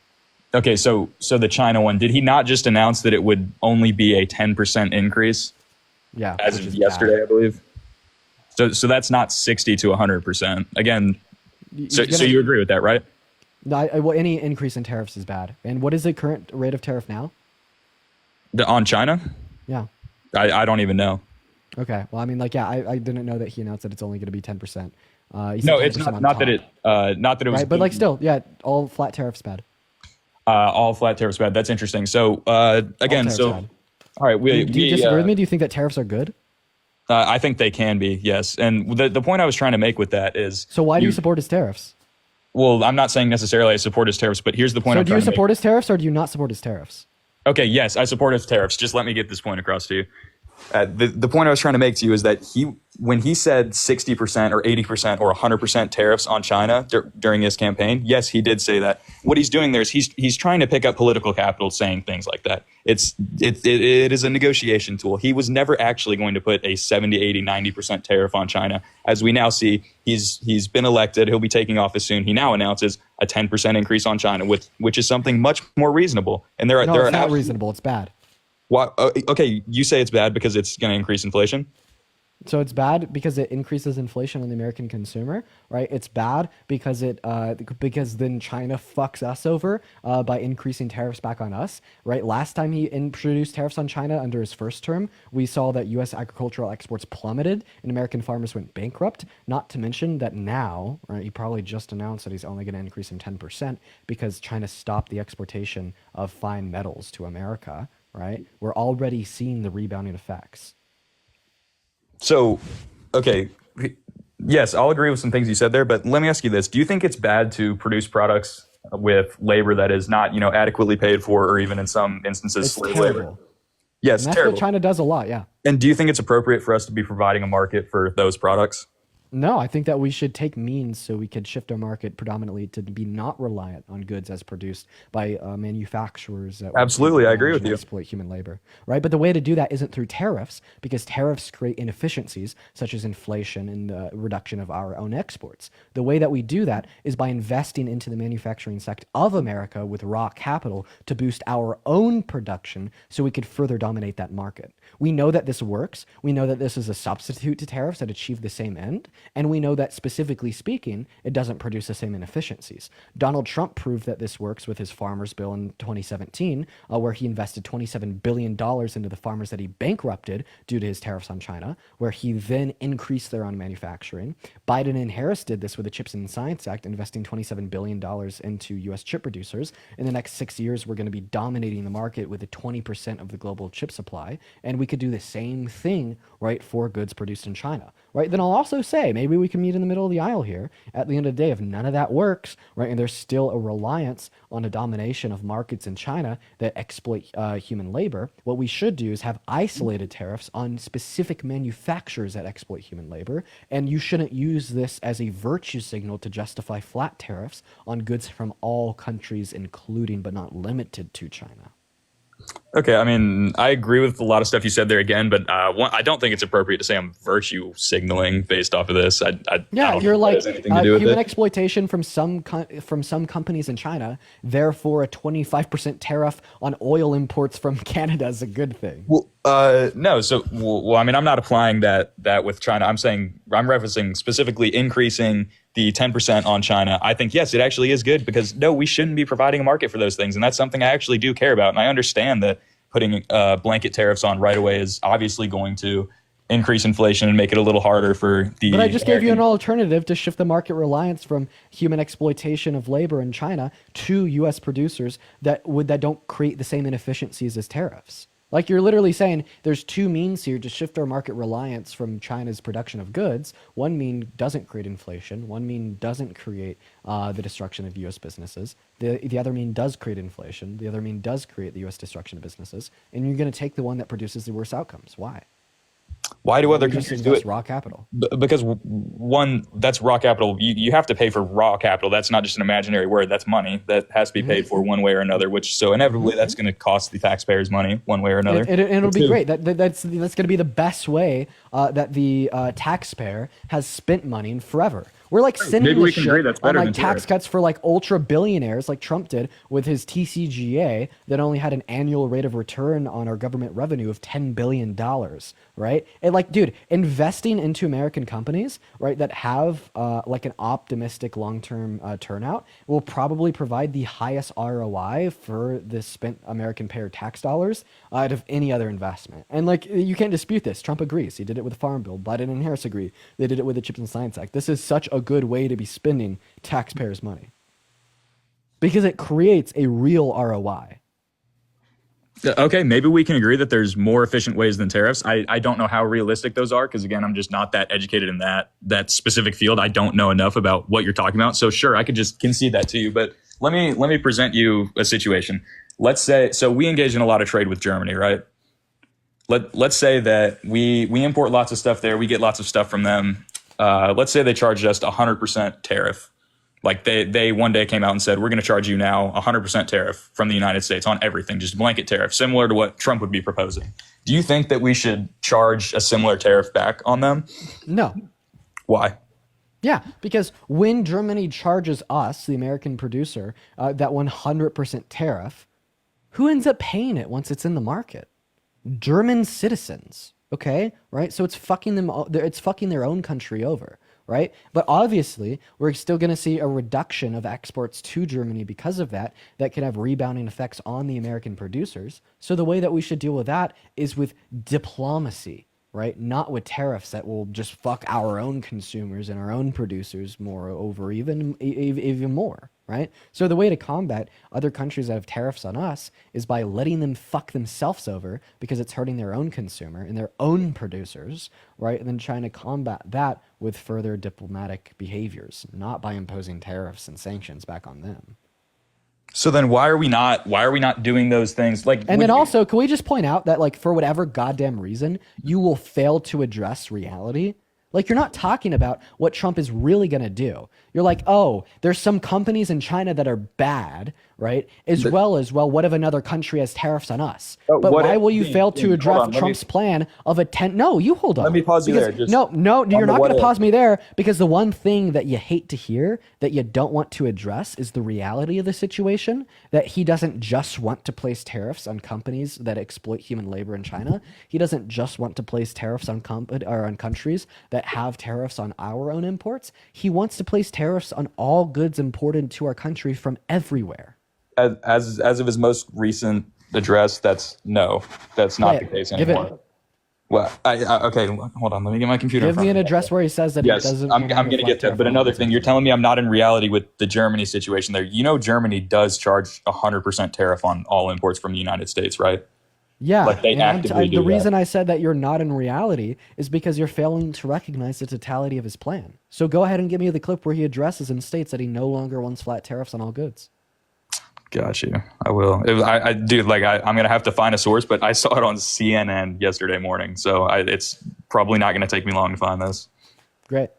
Okay, so the China one, did he not just announce that it would only be a 10% increase? Yeah. As of yesterday, bad. I believe. So that's not 60 to 100%. Again, so you agree with that, right? No, well, any increase in tariffs is bad. And what is the current rate of tariff now? On China? Yeah. I don't even know. Okay. Well, I mean, like, yeah, I didn't know that he announced that it's only going to be 10%. No, it's not that it was. Right, but like still, yeah, all flat tariffs bad. All flat tariffs bad. That's interesting. So again, all right. Do you disagree with me? Do you think that tariffs are good? I think they can be, yes. And the point I was trying to make with that is. So why do you support his tariffs? Well, I'm not saying necessarily I support his tariffs, but here's the point. So do you support his tariffs or do you not support his tariffs? Okay, yes, I support his tariffs. Just let me get this point across to you. The point I was trying to make to you is that when he said 60% or 80% or 100% tariffs on China during his campaign, yes, he did say that. What he's doing there is he's trying to pick up political capital saying things like that. It is a negotiation tool. He was never actually going to put a 70, 80, 90% tariff on China. As we now see, he's been elected. He'll be taking office soon. He now announces a 10% increase on China, which is something much more reasonable. And it's not reasonable. It's bad. Why? Okay, you say it's bad because it's going to increase inflation? So it's bad because it increases inflation on the American consumer, right? It's bad because because then China fucks us over by increasing tariffs back on us, right? Last time he introduced tariffs on China under his first term, we saw that U.S. agricultural exports plummeted and American farmers went bankrupt. Not to mention that now, right, he probably just announced that he's only going to increase them 10% because China stopped the exportation of fine metals to America, right? We're already seeing the rebounding effects. So, okay, yes, I'll agree with some things you said there, but let me ask you this. Do you think it's bad to produce products with labor that is not, adequately paid for or even in some instances slave labor? Yes, and that's terrible. what China does a lot, yeah. And do you think it's appropriate for us to be providing a market for those products? No, I think that we should take means so we could shift our market predominantly to be not reliant on goods as produced by manufacturers that absolutely, I agree with you. Exploit human labor, right? But the way to do that isn't through tariffs, because tariffs create inefficiencies such as inflation and the reduction of our own exports. The way that we do that is by investing into the manufacturing sector of America with raw capital to boost our own production so we could further dominate that market. We know that this works. We know that this is a substitute to tariffs that achieve the same end. And we know that, specifically speaking, it doesn't produce the same inefficiencies. Donald Trump proved that this works with his farmers bill in 2017, where he invested $27 billion into the farmers that he bankrupted due to his tariffs on China, where he then increased their own manufacturing. Biden and Harris did this with the Chips and Science Act, investing $27 billion into U.S. chip producers. In the next 6 years, we're going to be dominating the market with 20% of the global chip supply. And we could do the same thing, right, for goods produced in China. right, then I'll also say maybe we can meet in the middle of the aisle here. At the end of the day, if none of that works, right, and there's still a reliance on a domination of markets in China that exploit human labor, what we should do is have isolated tariffs on specific manufacturers that exploit human labor, and you shouldn't use this as a virtue signal to justify flat tariffs on goods from all countries, including but not limited to China. Okay, I mean, I agree with a lot of stuff you said there again, but I don't think it's appropriate to say I'm virtue signaling based off of this. I don't You're think like that has anything to do with human it. exploitation from some companies in China. Therefore, a 25% tariff on oil imports from Canada is a good thing. Well, no. So, I mean, I'm not applying that with China. I'm referencing specifically increasing the 10% on China. I think, yes, it actually is good because no, we shouldn't be providing a market for those things. And that's something I actually do care about. And I understand that putting blanket tariffs on right away is obviously going to increase inflation and make it a little harder for the. But I just gave you an alternative to shift the market reliance from human exploitation of labor in China to U.S. producers that don't create the same inefficiencies as tariffs. Like you're literally saying there's two means here to shift our market reliance from China's production of goods. One mean doesn't create inflation. One mean doesn't create the destruction of U.S. businesses. The other mean does create inflation. The other mean does create the U.S. destruction of businesses. And you're going to take the one that produces the worst outcomes. Why? Why do other Just countries do invest it? raw capital. Because one, that's raw capital. You have to pay for raw capital. That's not just an imaginary word. That's money that has to be paid for one way or another. So inevitably that's going to cost the taxpayers money one way or another. And it'll be great. That's going to be the best way that the taxpayer has spent money in forever. We're like sending Maybe we this can shit agree that's on better like than tax tariffs. cuts for like ultra billionaires like Trump did with his TCGA that only had an annual rate of return on our government revenue of $10 billion, right? And like, dude, investing into American companies, right, that have like an optimistic long-term turnout will probably provide the highest ROI for the spent American payer tax dollars out of any other investment. And like, you can't dispute this. Trump agrees. He did it with the Farm Bill. Biden and Harris agree. They did it with the Chips and Science Act. This is such a good way to be spending taxpayers' money because it creates a real ROI. Okay, maybe we can agree that there's more efficient ways than tariffs. I don't know how realistic those are because, again, I'm just not that educated in that specific field. I don't know enough about what you're talking about. So sure, I could just concede that to you. But let me present you a situation. Let's say, so we engage in a lot of trade with Germany, right? Let's say that we import lots of stuff there. We get lots of stuff from them. Let's say they charged us 100% tariff. Like they one day came out and said, we're going to charge you now 100% tariff from the United States on everything, just blanket tariff, similar to what Trump would be proposing. Do you think that we should charge a similar tariff back on them? No. Why? Yeah, because when Germany charges us, the American producer, that 100% tariff, who ends up paying it once it's in the market? German citizens. Okay, right? So it's fucking them. It's fucking their own country over, right? But obviously, we're still going to see a reduction of exports to Germany because of that. That can have rebounding effects on the American producers. So the way that we should deal with that is with diplomacy, right? Not with tariffs that will just fuck our own consumers and our own producers moreover, even more, right? So the way to combat other countries that have tariffs on us is by letting them fuck themselves over because it's hurting their own consumer and their own producers, right? And then trying to combat that with further diplomatic behaviors, not by imposing tariffs and sanctions back on them. So then why are we not doing those things? And then also, can we just point out that, like, for whatever goddamn reason, you will fail to address reality? Like, you're not talking about what Trump is really going to do. You're like, oh, there's some companies in China that are bad, right? Well, what if another country has tariffs on us? But why will you fail to address Trump's plan of a 10? No, you hold on. Let me pause you there. No, you're not going to pause me there because the one thing that you hate to hear that you don't want to address is the reality of the situation, that he doesn't just want to place tariffs on companies that exploit human labor in China. He doesn't just want to place tariffs on countries that have tariffs on our own imports. He wants to place tariffs on all goods imported to our country from everywhere. As of his most recent address, that's not the case anymore. Well, okay, hold on. Let me get my computer. Give me an address where he says that. Yes, he doesn't. I'm going to get to that. But another thing, you're telling me I'm not in reality with the Germany situation there. You know, Germany does charge 100% tariff on all imports from the United States, right? Yeah, Like they and actively do the that. reason I said that you're not in reality is because you're failing to recognize the totality of his plan. So go ahead and give me the clip where he addresses and states that he no longer wants flat tariffs on all goods. Got you. I will. Dude, like I'm gonna have to find a source, but I saw it on CNN yesterday morning, so it's probably not gonna take me long to find this. Great.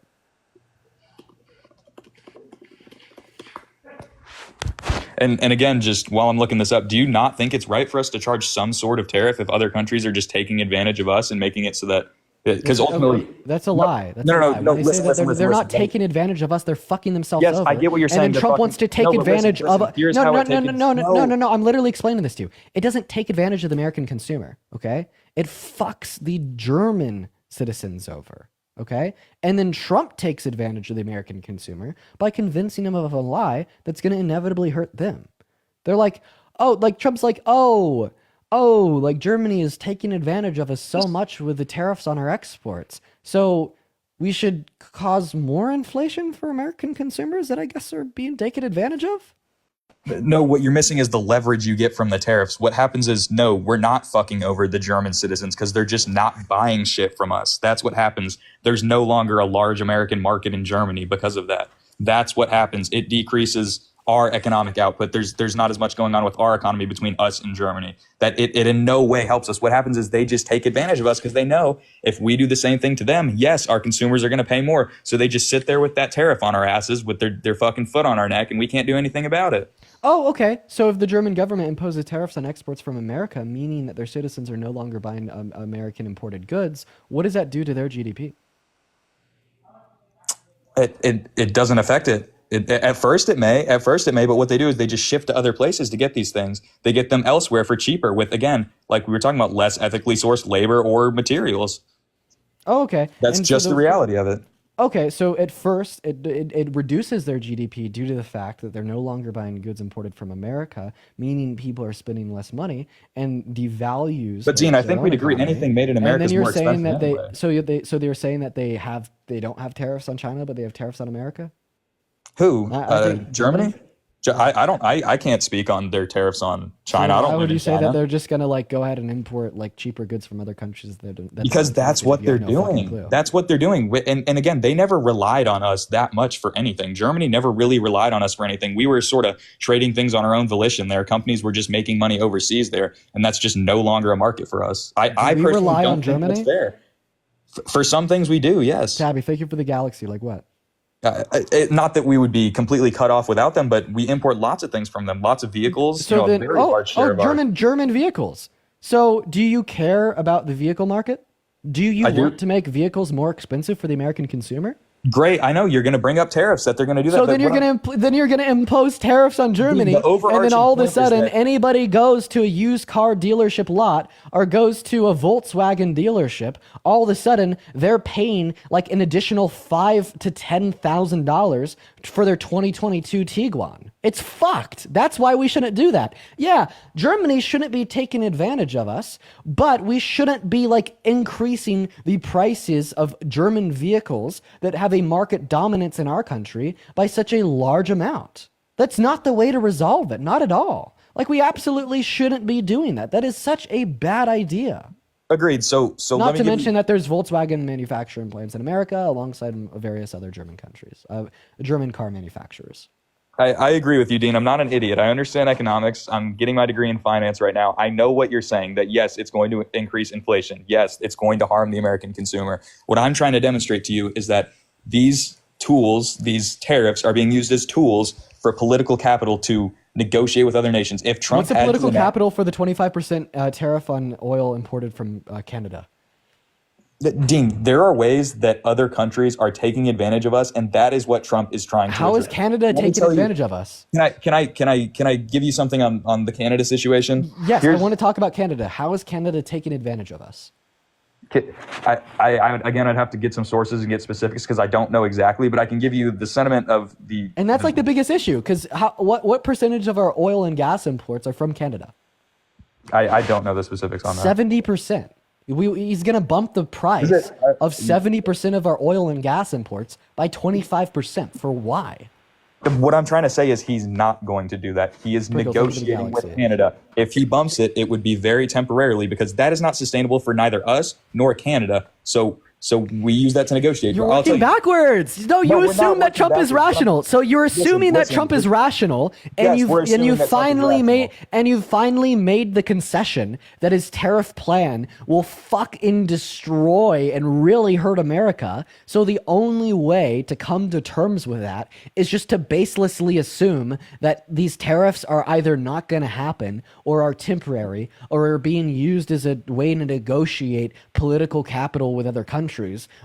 And again, just while I'm looking this up, do you not think it's right for us to charge some sort of tariff if other countries are just taking advantage of us and making it so that because ultimately that's a lie. That's no, a no, lie. no. When they say Listen, that they're not listen. taking advantage of us. They're fucking themselves Yes, over. I get what you're saying. And then They're Trump fucking- wants to take No, but advantage listen, of. here's No, how no, it no, takes- no, no, no, no. no, no. I'm literally explaining this to you. It doesn't take advantage of the American consumer. Okay, it fucks the German citizens over. Okay, and then Trump takes advantage of the American consumer by convincing them of a lie that's going to inevitably hurt them. They're like, oh, like Trump's like, oh, like Germany is taking advantage of us so much with the tariffs on our exports. So we should cause more inflation for American consumers that I guess are being taken advantage of? No, what you're missing is the leverage you get from the tariffs. What happens is, no, we're not fucking over the German citizens because they're just not buying shit from us. That's what happens. There's no longer a large American market in Germany because of that. That's what happens. It decreases our economic output. There's not as much going on with our economy between us and Germany. That it in no way helps us. What happens is they just take advantage of us because they know if we do the same thing to them, yes, our consumers are going to pay more. So they just sit there with that tariff on our asses with their fucking foot on our neck, and we can't do anything about it. Oh, okay. So if the German government imposes tariffs on exports from America, meaning that their citizens are no longer buying American imported goods, what does that do to their GDP? It doesn't affect it. At first it may, but what they do is they just shift to other places to get these things. They get them elsewhere for cheaper with, again, like we were talking about, less ethically sourced labor or materials. Oh, okay. That's And just so the reality of it. Okay, so at first it reduces their GDP due to the fact that they're no longer buying goods imported from America, meaning people are spending less money and devalues. But Dean, I think their we'd own agree economy. anything made in And America then is you're more saying expensive that anyway. so they're saying that they don't have tariffs on China, but they have tariffs on America. Who? I think Germany? I can't speak on their tariffs on China. I don't Why live would in you say China. that they're just gonna like go ahead and import like cheaper goods from other countries? Because that's what they're doing. That's what they're doing. And again, they never relied on us that much for anything. Germany never really relied on us for anything. We were sort of trading things on our own volition there. Companies were just making money overseas there, and that's just no longer a market for us. I we personally rely don't on think Germany? that's fair. For some things we do, yes. Tabby, thank you for the galaxy. Like what? Not that we would be completely cut off without them, but we import lots of things from them, lots of vehicles. So a then, very large share of our German vehicles. So do you care about the vehicle market? Do you I do. want to make vehicles more expensive for the American consumer? Great, I know you're going to bring up tariffs that they're going to do that. So but then you're what I'm- going to impose tariffs on Germany, and overarching then all of a point is sudden that- anybody goes to a used car dealership lot or goes to a Volkswagen dealership, all of a sudden they're paying like an additional $5,000 to $10,000 for their 2022 Tiguan. It's fucked. That's why we shouldn't do that. Yeah, Germany shouldn't be taking advantage of us, but we shouldn't be like increasing the prices of German vehicles that have a market dominance in our country by such a large amount. That's not the way to resolve it. Not at all. Like, we absolutely shouldn't be doing that. That is such a bad idea. Agreed. So Not let me to give mention that there's Volkswagen manufacturing plants in America alongside various other German countries, German car manufacturers. I agree with you, Dean. I'm not an idiot. I understand economics. I'm getting my degree in finance right now. I know what you're saying, that yes, it's going to increase inflation. Yes, it's going to harm the American consumer. What I'm trying to demonstrate to you is that these tools, these tariffs, are being used as tools for political capital to negotiate with other nations. If Trump What's the had to political enact- capital for the 25% tariff on oil imported from Canada? Dean, there are ways that other countries are taking advantage of us, and that is what Trump is trying to How is address. Canada Let me taking tell you- advantage of us? Can I give you something on the Canada situation? Yes, Here's- I want to talk about Canada. How is Canada taking advantage of us? Again, I'd have to get some sources and get specifics because I don't know exactly, but I can give you the sentiment of the. And that's like the biggest issue, because what percentage of our oil and gas imports are from Canada? I don't know the specifics on that. 70%. He's going to bump the price of 70% of our oil and gas imports by 25%. For why? What I'm trying to say is he's not going to do that. He is Sprinkles into the negotiating with galaxy. Canada. If he bumps it, it would be very temporarily because that is not sustainable for neither us nor Canada. So we use that to negotiate. You're I'll tell working you- backwards. No, you we're not assume that working Trump is backwards. rational. So you're assuming that listen, Trump is rational, and Yes, we're assuming you that Trump is finally made rational. the concession that his tariff plan will fucking destroy and really hurt America. So the only way to come to terms with that is just to baselessly assume that these tariffs are either not going to happen or are temporary or are being used as a way to negotiate political capital with other countries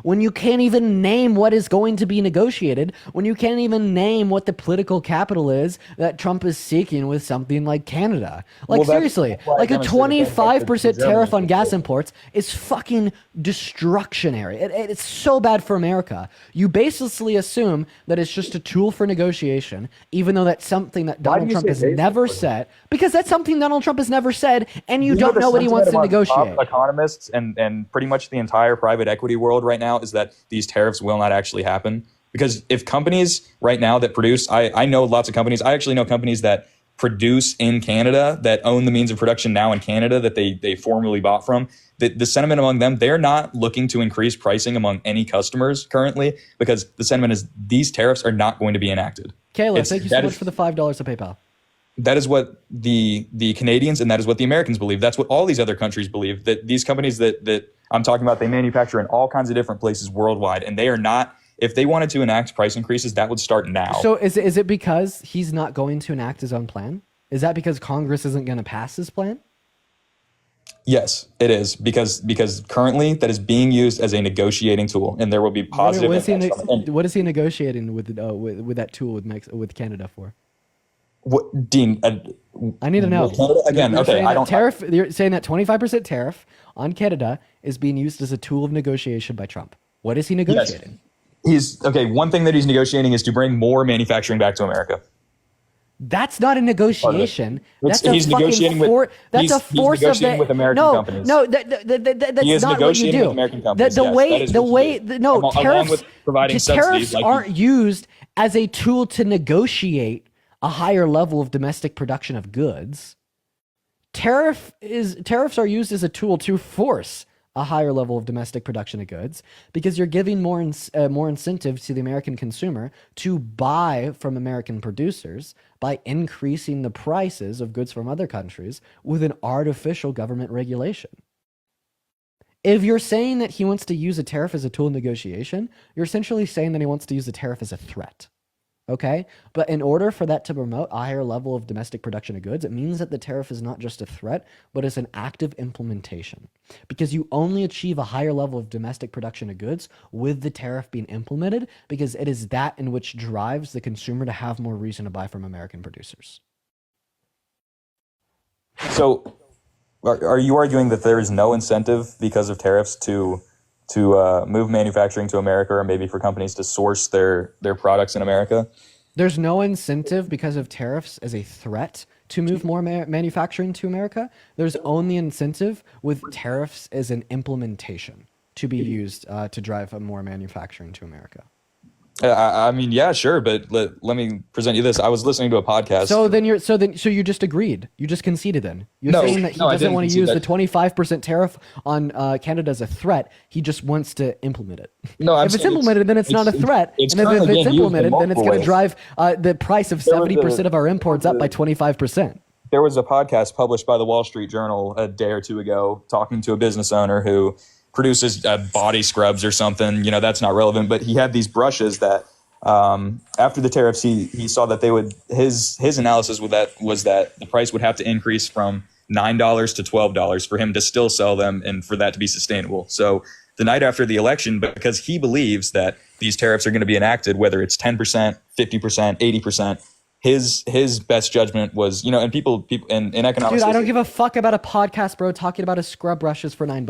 when you can't even name what is going to be negotiated, when you can't even name what the political capital is that Trump is seeking with something like Canada. Like, Well, that's seriously, why I like a demonstrated that 25% Germany tariff on did. gas imports is fucking destructionary. It's so bad for America. You basically assume that it's just a tool for negotiation, even though that's something that Why do Donald you Trump say has basically? never said, because that's something Donald Trump has never said, and you know don't the know what he wants to sentiment among negotiate. top economists and pretty much the entire private equity world right now is that these tariffs will not actually happen. Because if companies right now that produce, I know lots of companies, I actually know companies that produce in Canada that own the means of production now in Canada that they formerly bought from. The sentiment among them, they're not looking to increase pricing among any customers currently because the sentiment is these tariffs are not going to be enacted. Kayla, thank you so that much is- for the $5 to PayPal. That is what the Canadians and that is what the Americans believe. That's what all these other countries believe, that these companies that I'm talking about, they manufacture in all kinds of different places worldwide, and they are not, if they wanted to enact price increases, that would start now. So is it because he's not going to enact his own plan? Is that because Congress isn't going to pass his plan? Yes, it is, because currently that is being used as a negotiating tool, and there will be positive impacts on it. What is he negotiating with that tool with Canada for? What, Dean? I need to know. Canada? Again, You're okay, saying I that don't. tariff. You're saying that 25% tariff on Canada is being used as a tool of negotiation by Trump. What is he negotiating? He's okay. One thing that he's negotiating is to bring more manufacturing back to America. That's not a negotiation. It's- That's a he's fucking negotiating with- that's a he's force of negotiating the with American no, companies. No, that's He is not what you negotiating do. with American companies, The yes, way that is the what you way do. no Along tariffs with providing subsidies tariffs like aren't used as a tool to negotiate a higher level of domestic production of goods. Tariffs are used as a tool to force a higher level of domestic production of goods because you're giving more incentive to the American consumer to buy from American producers by increasing the prices of goods from other countries with an artificial government regulation. If you're saying that he wants to use a tariff as a tool of negotiation, you're essentially saying that he wants to use a tariff as a threat. Okay? But in order for that to promote a higher level of domestic production of goods, it means that the tariff is not just a threat, but is an active implementation. Because you only achieve a higher level of domestic production of goods with the tariff being implemented, because it is that in which drives the consumer to have more reason to buy from American producers. So, are you arguing that there is no incentive because of tariffs to move manufacturing to America, or maybe for companies to source their products in America? There's no incentive because of tariffs as a threat to move more manufacturing to America. There's only incentive with tariffs as an implementation to be used to drive more manufacturing to America. I mean, yeah, sure, but let me present you this. I was listening to a podcast. So you just agreed. You just conceded then. You're No, saying that he no, I doesn't didn't want to concede use that. the 25% tariff on Canada as a threat. He just wants to implement it. No, I'm if it's saying implemented, then it's not a threat. it's And if currently it's being used in implemented, then it's multiple going to ways. drive the price of There was 70% of our imports up by 25%. There was a podcast published by the Wall Street Journal a day or two ago talking to a business owner who produces body scrubs or something. You know, that's not relevant, but he had these brushes that after the tariffs, he saw that they would, his analysis with that was that the price would have to increase from $9 to $12 for him to still sell them and for that to be sustainable. So the night after the election, because he believes that these tariffs are going to be enacted, whether it's 10%, 50%, 80%, his best judgment was, you know, and people in economics. Dude, I don't give a fuck about a podcast, bro, talking about a scrub brushes for $9.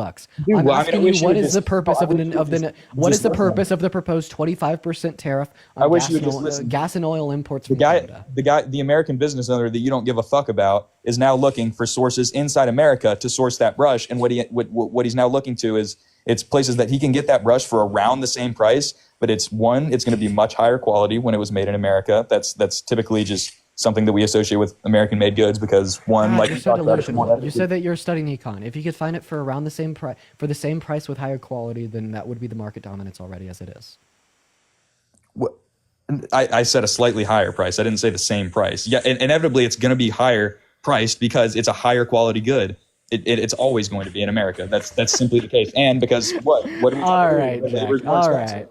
Dude, I'm well, I mean, asking I you, wish you what would is the just- purpose I of wish the you would just- what is just the listen. purpose of the proposed 25% tariff I on wish you would just listen. gas and oil imports from The Canada? the American business owner that you don't give a fuck about is now looking for sources inside America to source that brush, and what he's now looking to is It's places that he can get that brush for around the same price, but it's going to be much higher quality when it was made in America. That's typically just something that we associate with American-made goods because You're so delusional. You said that you're studying econ. If you could find it for around the same price, for the same price with higher quality, then that would be the market dominance already as it is. I said a slightly higher price. I didn't say the same price. Yeah, inevitably it's going to be higher priced because it's a higher quality good. It's always going to be in America. That's simply the case. And because what do we All right, Jack. All right.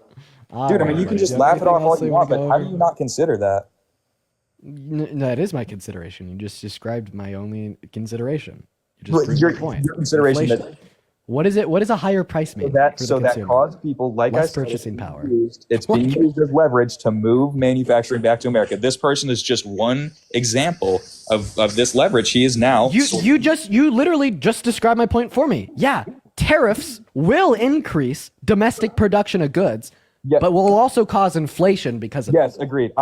Dude, I mean, you can just laugh it off all you want, but how do you not consider that? No, that is my consideration. You just described my only consideration. You just proved my point. Your consideration that what is it? What is a higher price mean? that caused people like less I said, purchasing power. It's being used as leverage to move manufacturing back to America. This person is just one example of this leverage. He is now. You literally just described my point for me. Yeah, tariffs will increase domestic production of goods. Yes. But will also cause inflation because of Yes, agreed.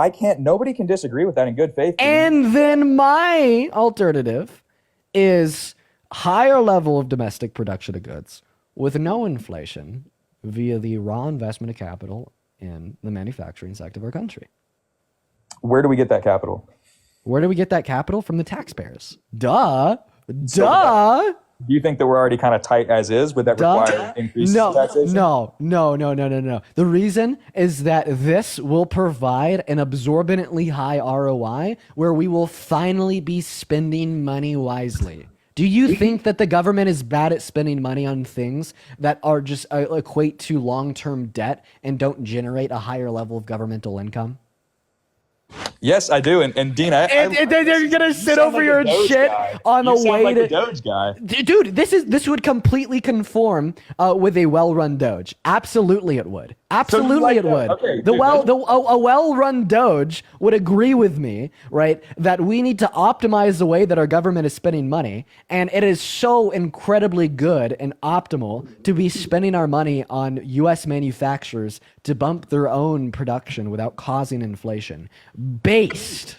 Nobody can disagree with that in good faith. And then my alternative is higher level of domestic production of goods with no inflation via the raw investment of capital in the manufacturing sector of our country. Where do we get that capital? Where do we get that capital? From the taxpayers. Duh. Duh. Do you think that we're already kind of tight as is? Would that require increased taxation? No. The reason is that this will provide an absorbently high ROI where we will finally be spending money wisely. Do you think that the government is bad at spending money on things that are just equate to long-term debt and don't generate a higher level of governmental income? Yes, I do. And Dean, you're gonna sit over your shit on the way like a Doge guy. Dude, this would completely conform with a well-run Doge. Absolutely, it would. Absolutely, it would. Okay, a well-run Doge would agree with me, right? That we need to optimize the way that our government is spending money, and it is so incredibly good and optimal to be spending our money on U.S. manufacturers to bump their own production without causing inflation. Based.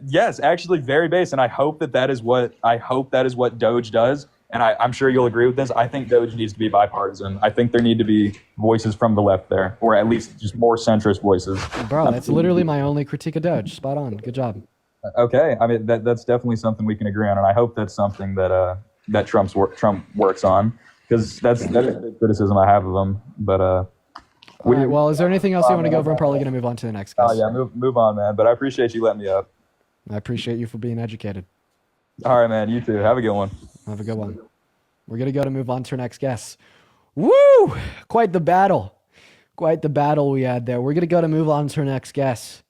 Yes, actually very based, and I hope that is what Doge does. And I'm sure you'll agree with this. I think Doge needs to be bipartisan. I think there need to be voices from the left there, or at least just more centrist voices. Bro, that's literally my only critique of Doge. Spot on. Good job. Okay, I mean that's definitely something we can agree on, and I hope that's something that Trump works on, because that's a big criticism I have of him. But all right, well, is there anything else you want to go over? I'm probably going to move on to the next guest. Oh yeah, move on, man. But I appreciate you letting me up. I appreciate you for being educated. All right, man. You too. Have a good one. Have a good one. We're going to move on to our next guest. Woo! Quite the battle. Quite the battle we had there. We're going to move on to our next guest.